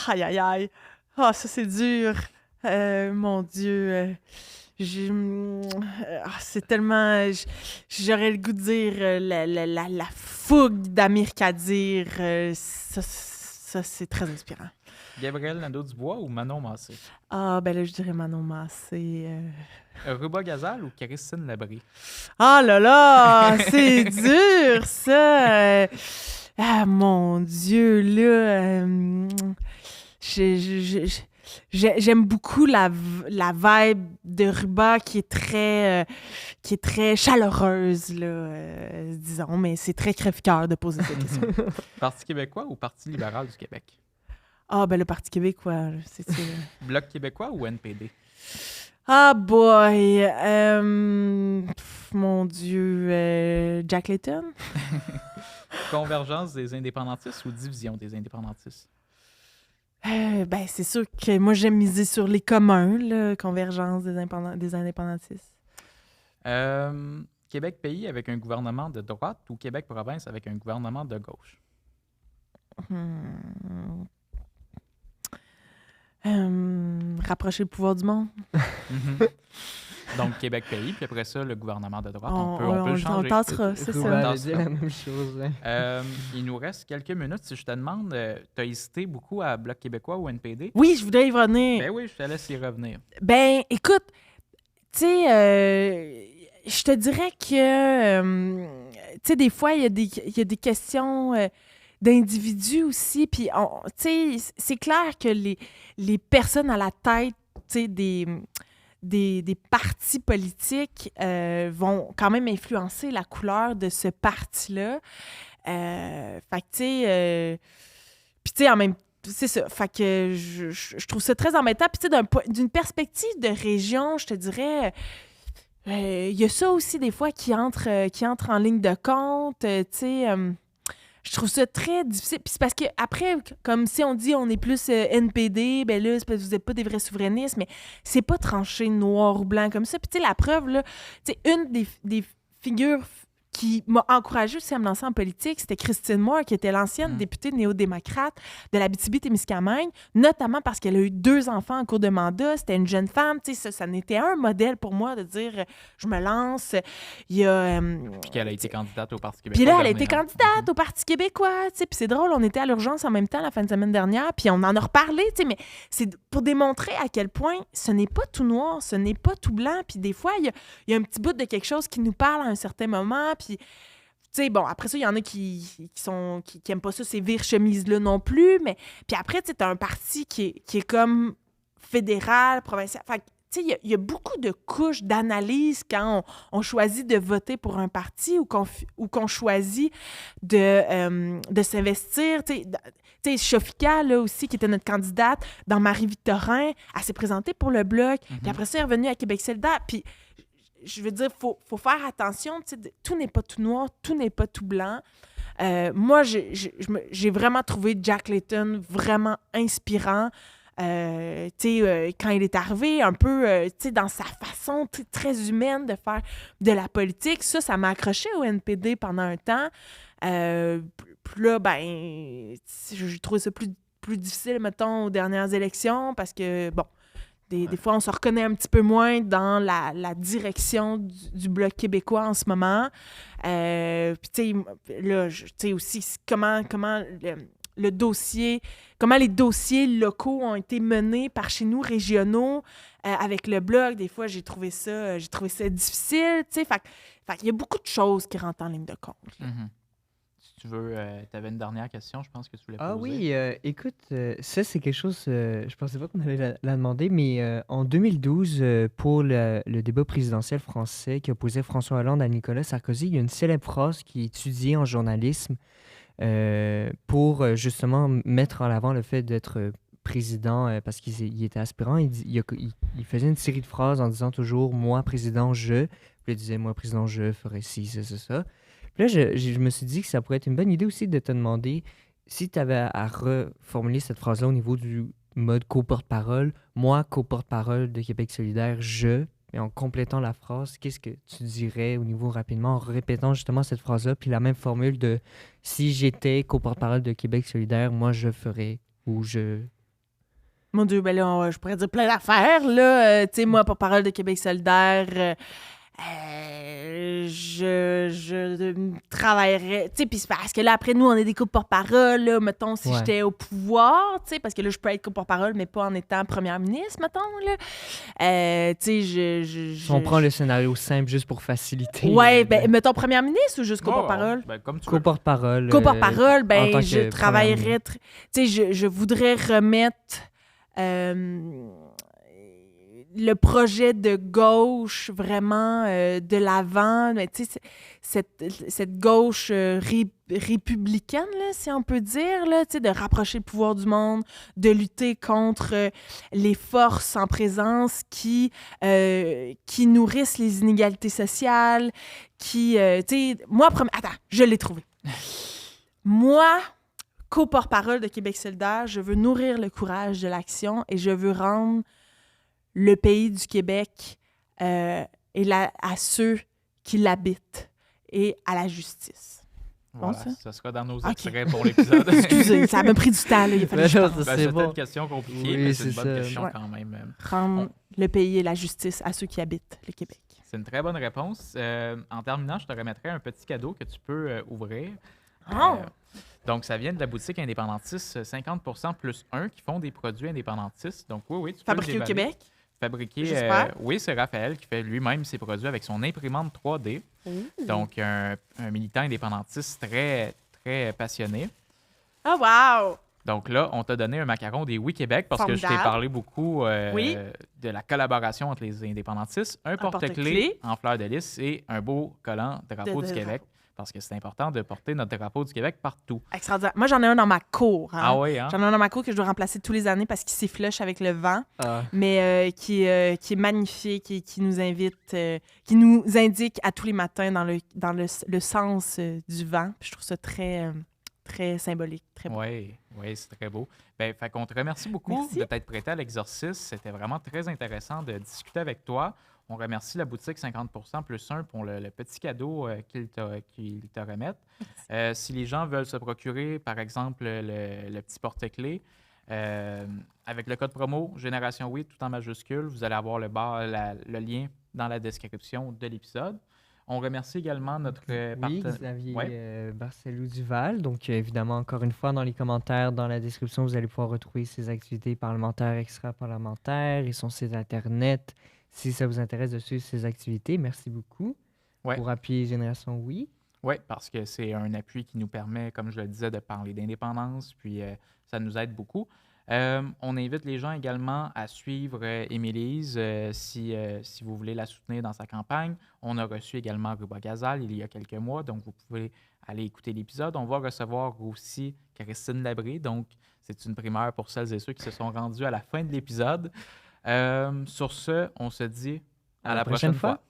Aïe, aïe, aïe. Ah, ça, c'est dur. Mon Dieu. C'est tellement... J'aurais le goût de dire la fougue d'Amir Kadir. Ça, c'est très inspirant. Gabriel Nadeau-Dubois ou Manon Massé? Ah, ben là, je dirais Manon Massé. Ruba Gazal ou Christine Labrie? Ah là là, c'est dur, ça. Ah, mon Dieu, là. J'aime beaucoup la vibe de Ruba qui est très chaleureuse, là, disons, mais c'est très crève-cœur de poser cette question. Parti québécois ou Parti libéral du Québec? Ah, ben le Parti québécois, c'est sûr. Bloc québécois ou NPD? Ah, boy! Mon Dieu, Jack Layton? Convergence des indépendantistes ou division des indépendantistes? Ben, c'est sûr que moi, j'aime miser sur les communs, là, convergence des indépendantistes. Québec pays avec un gouvernement de droite ou Québec province avec un gouvernement de gauche? Rapprocher le pouvoir du monde. Donc, Québec pays, puis après ça, le gouvernement de droite. On peut le changer. On tassera, c'est ça. Ruba avait dit la même chose. Hein. Il nous reste quelques minutes. Si je te demande, tu as hésité beaucoup à Bloc québécois ou NPD? Oui, je voudrais y revenir. Ben oui, je te laisse y revenir. Ben, écoute, tu sais, je te dirais que, tu sais, des fois, il y a des questions d'individus aussi, puis, tu sais, c'est clair que les personnes à la tête, tu sais, des partis politiques vont quand même influencer la couleur de ce parti-là. Fait que, tu sais, puis, tu sais, en même temps, c'est ça. Fait que je trouve ça très embêtant. Puis, tu sais, d'une perspective de région, je te dirais, il y a ça aussi des fois qui entre en ligne de compte. Tu sais, je trouve ça très difficile. Puis c'est parce que après, comme si on dit on est plus NPD, ben là, c'est parce que vous n'êtes pas des vrais souverainistes, mais c'est pas tranché noir ou blanc comme ça. Puis tu sais, la preuve, là, tu sais, une des figures qui m'a encouragée aussi à me lancer en politique, c'était Christine Moore, qui était l'ancienne députée néo-démocrate de l'Abitibi-Témiscamingue, notamment parce qu'elle a eu 2 enfants en cours de mandat. C'était une jeune femme. Tu sais, ça n'était un modèle pour moi de dire je me lance. Il y a... Puis qu'elle a été candidate au Parti québécois. Puis là, elle a été candidate au Parti québécois. Tu sais, puis c'est drôle, on était à l'urgence en même temps la fin de semaine dernière, puis on en a reparlé, tu sais, mais c'est pour démontrer à quel point ce n'est pas tout noir, ce n'est pas tout blanc. Puis des fois, il y a un petit bout de quelque chose qui nous parle à un certain moment, puis tu sais, bon, après ça, il y en a qui aiment pas ça, ces vire-chemises-là non plus, mais puis après, tu sais, t'as un parti qui est comme fédéral, provincial. Fait que, tu sais, il y a beaucoup de couches d'analyse quand on choisit de voter pour un parti ou qu'on choisit de s'investir. Tu sais, Shofika, là aussi, qui était notre candidate dans Marie-Victorin, elle s'est présentée pour le Bloc, puis après ça, elle est revenue à Québec solidaire, puis je veux dire, faut faire attention, tu sais, tout n'est pas tout noir, tout n'est pas tout blanc. Moi, j'ai vraiment trouvé Jack Layton vraiment inspirant. Tu sais, quand il est arrivé, un peu, tu sais, dans sa façon très humaine de faire de la politique, ça m'a accroché au NPD pendant un temps. Puis là, ben, j'ai trouvé ça plus difficile, mettons, aux dernières élections, parce que, bon, des fois, on se reconnaît un petit peu moins dans la direction du Bloc québécois en ce moment. Puis, tu sais, là, tu sais aussi comment le dossier, comment les dossiers locaux ont été menés par chez nous, régionaux, avec le Bloc. Des fois, j'ai trouvé ça difficile, tu sais. Fait qu'il y a beaucoup de choses qui rentrent en ligne de compte. Si tu veux, tu avais une dernière question, je pense que tu voulais poser. Ah oui, écoute, ça c'est quelque chose, je pensais pas qu'on allait la demander, mais en 2012, pour le débat présidentiel français qui opposait François Hollande à Nicolas Sarkozy, il y a une célèbre phrase qui est étudiée en journalisme pour justement mettre en avant le fait d'être président parce qu'il était aspirant. Il faisait une série de phrases en disant toujours « moi, président, je ». Puis il disait « moi, président, je ferai ci, ça, ça, ça ». Là, je me suis dit que ça pourrait être une bonne idée aussi de te demander si tu avais à reformuler cette phrase-là au niveau du mode co-porte-parole. Moi, co-porte-parole de Québec solidaire, je. Et en complétant la phrase, qu'est-ce que tu dirais au niveau rapidement, en répétant justement cette phrase-là, puis la même formule de si j'étais co-porte-parole de Québec solidaire, moi, je ferais ou je Mon Dieu, ben là, je pourrais dire plein d'affaires, là. Tu sais, moi, porte-parole de Québec solidaire, je travaillerais, tu sais, puis c'est parce que là, après, nous, on est des couples porte-parole, là, mettons, si Ouais. j'étais au pouvoir, tu sais, parce que là, je peux être couple porte-parole, mais pas en étant première ministre, mettons, là. Tu sais, Si on prend le scénario simple juste pour faciliter. Ouais, ben, mettons première ministre ou juste Oh, co-porte-parole? ben, comme tu veux. Co-porte-parole. Co-porte-parole, en ben, tant je que travaillerais... Tu sais, je voudrais remettre le projet de gauche vraiment de l'avant. Mais tu sais, cette gauche républicaine, là, si on peut dire, là, tu sais, de rapprocher le pouvoir du monde, de lutter contre les forces en présence qui nourrissent les inégalités sociales, tu sais, moi, attends, je l'ai trouvé. Moi, co-porte-parole de Québec solidaire, je veux nourrir le courage de l'action et je veux rendre le pays du Québec à ceux qui l'habitent et à la justice. Voilà, Bon, ça sera dans nos Ok. extraits pour l'épisode. Excusez, ça m'a pris du temps, là, il a fallu que je pense. Ça, Ben, c'est c'était bon. une question compliquée, Oui, mais c'est une c'est bonne ça. question Ouais. quand même. Rendre le pays et la justice à ceux qui habitent le Québec. C'est une très bonne réponse. En terminant, je te remettrai un petit cadeau que tu peux ouvrir. Oh! Donc, ça vient de la boutique indépendantiste 50% plus 1 qui font des produits indépendantistes. Donc, oui, tu peux le Fabriqué au déballer. Québec? Fabriqué, J'espère. oui, c'est Raphaël qui fait lui-même ses produits avec son imprimante 3D. Donc, un militant indépendantiste très, très passionné. Oh, wow! Donc là, on t'a donné un macaron des Oui Québec parce que je t'ai Formidable. parlé beaucoup Oui. de la collaboration entre les indépendantistes. Un porte-clés porte-clés. en fleur de lys et un beau collant drapeau De du Québec. Parce que c'est important de porter notre drapeau du Québec partout. Extraordinaire. Moi, j'en ai un dans ma cour. Hein. Ah oui, hein? J'en ai un dans ma cour que je dois remplacer tous les années parce qu'il s'effleuche avec le vent, Ah. mais qui est magnifique et qui nous invite, qui nous indique à tous les matins dans le sens du vent. Puis je trouve ça très, très symbolique, très beau. Oui, c'est très beau. Ben, fait qu'on te remercie beaucoup Merci. de t'être prêté à l'exercice. C'était vraiment très intéressant de discuter avec toi. On remercie la boutique 50% plus 1 pour le petit cadeau qu'ils te remettent. Si les gens veulent se procurer, par exemple, le petit porte-clés, avec le code promo Génération Oui, tout en majuscule, vous allez avoir le lien dans la description de l'épisode. On remercie également notre Oui, partenaire. Xavier Ouais. Barcellou-Duval. Donc, évidemment, encore une fois, dans les commentaires, dans la description, vous allez pouvoir retrouver ses activités parlementaires, extra-parlementaires et son site Internet. Si ça vous intéresse de suivre ses activités, merci beaucoup Ouais. pour appuyer Génération Oui. Oui, parce que c'est un appui qui nous permet, comme je le disais, de parler d'indépendance, puis ça nous aide beaucoup. On invite les gens également à suivre Émilise si vous voulez la soutenir dans sa campagne. On a reçu également Ruba Gazal il y a quelques mois, donc vous pouvez aller écouter l'épisode. On va recevoir aussi Christine Labrie, donc c'est une primeur pour celles et ceux qui se sont rendus à la fin de l'épisode. Sur ce, on se dit à la prochaine fois.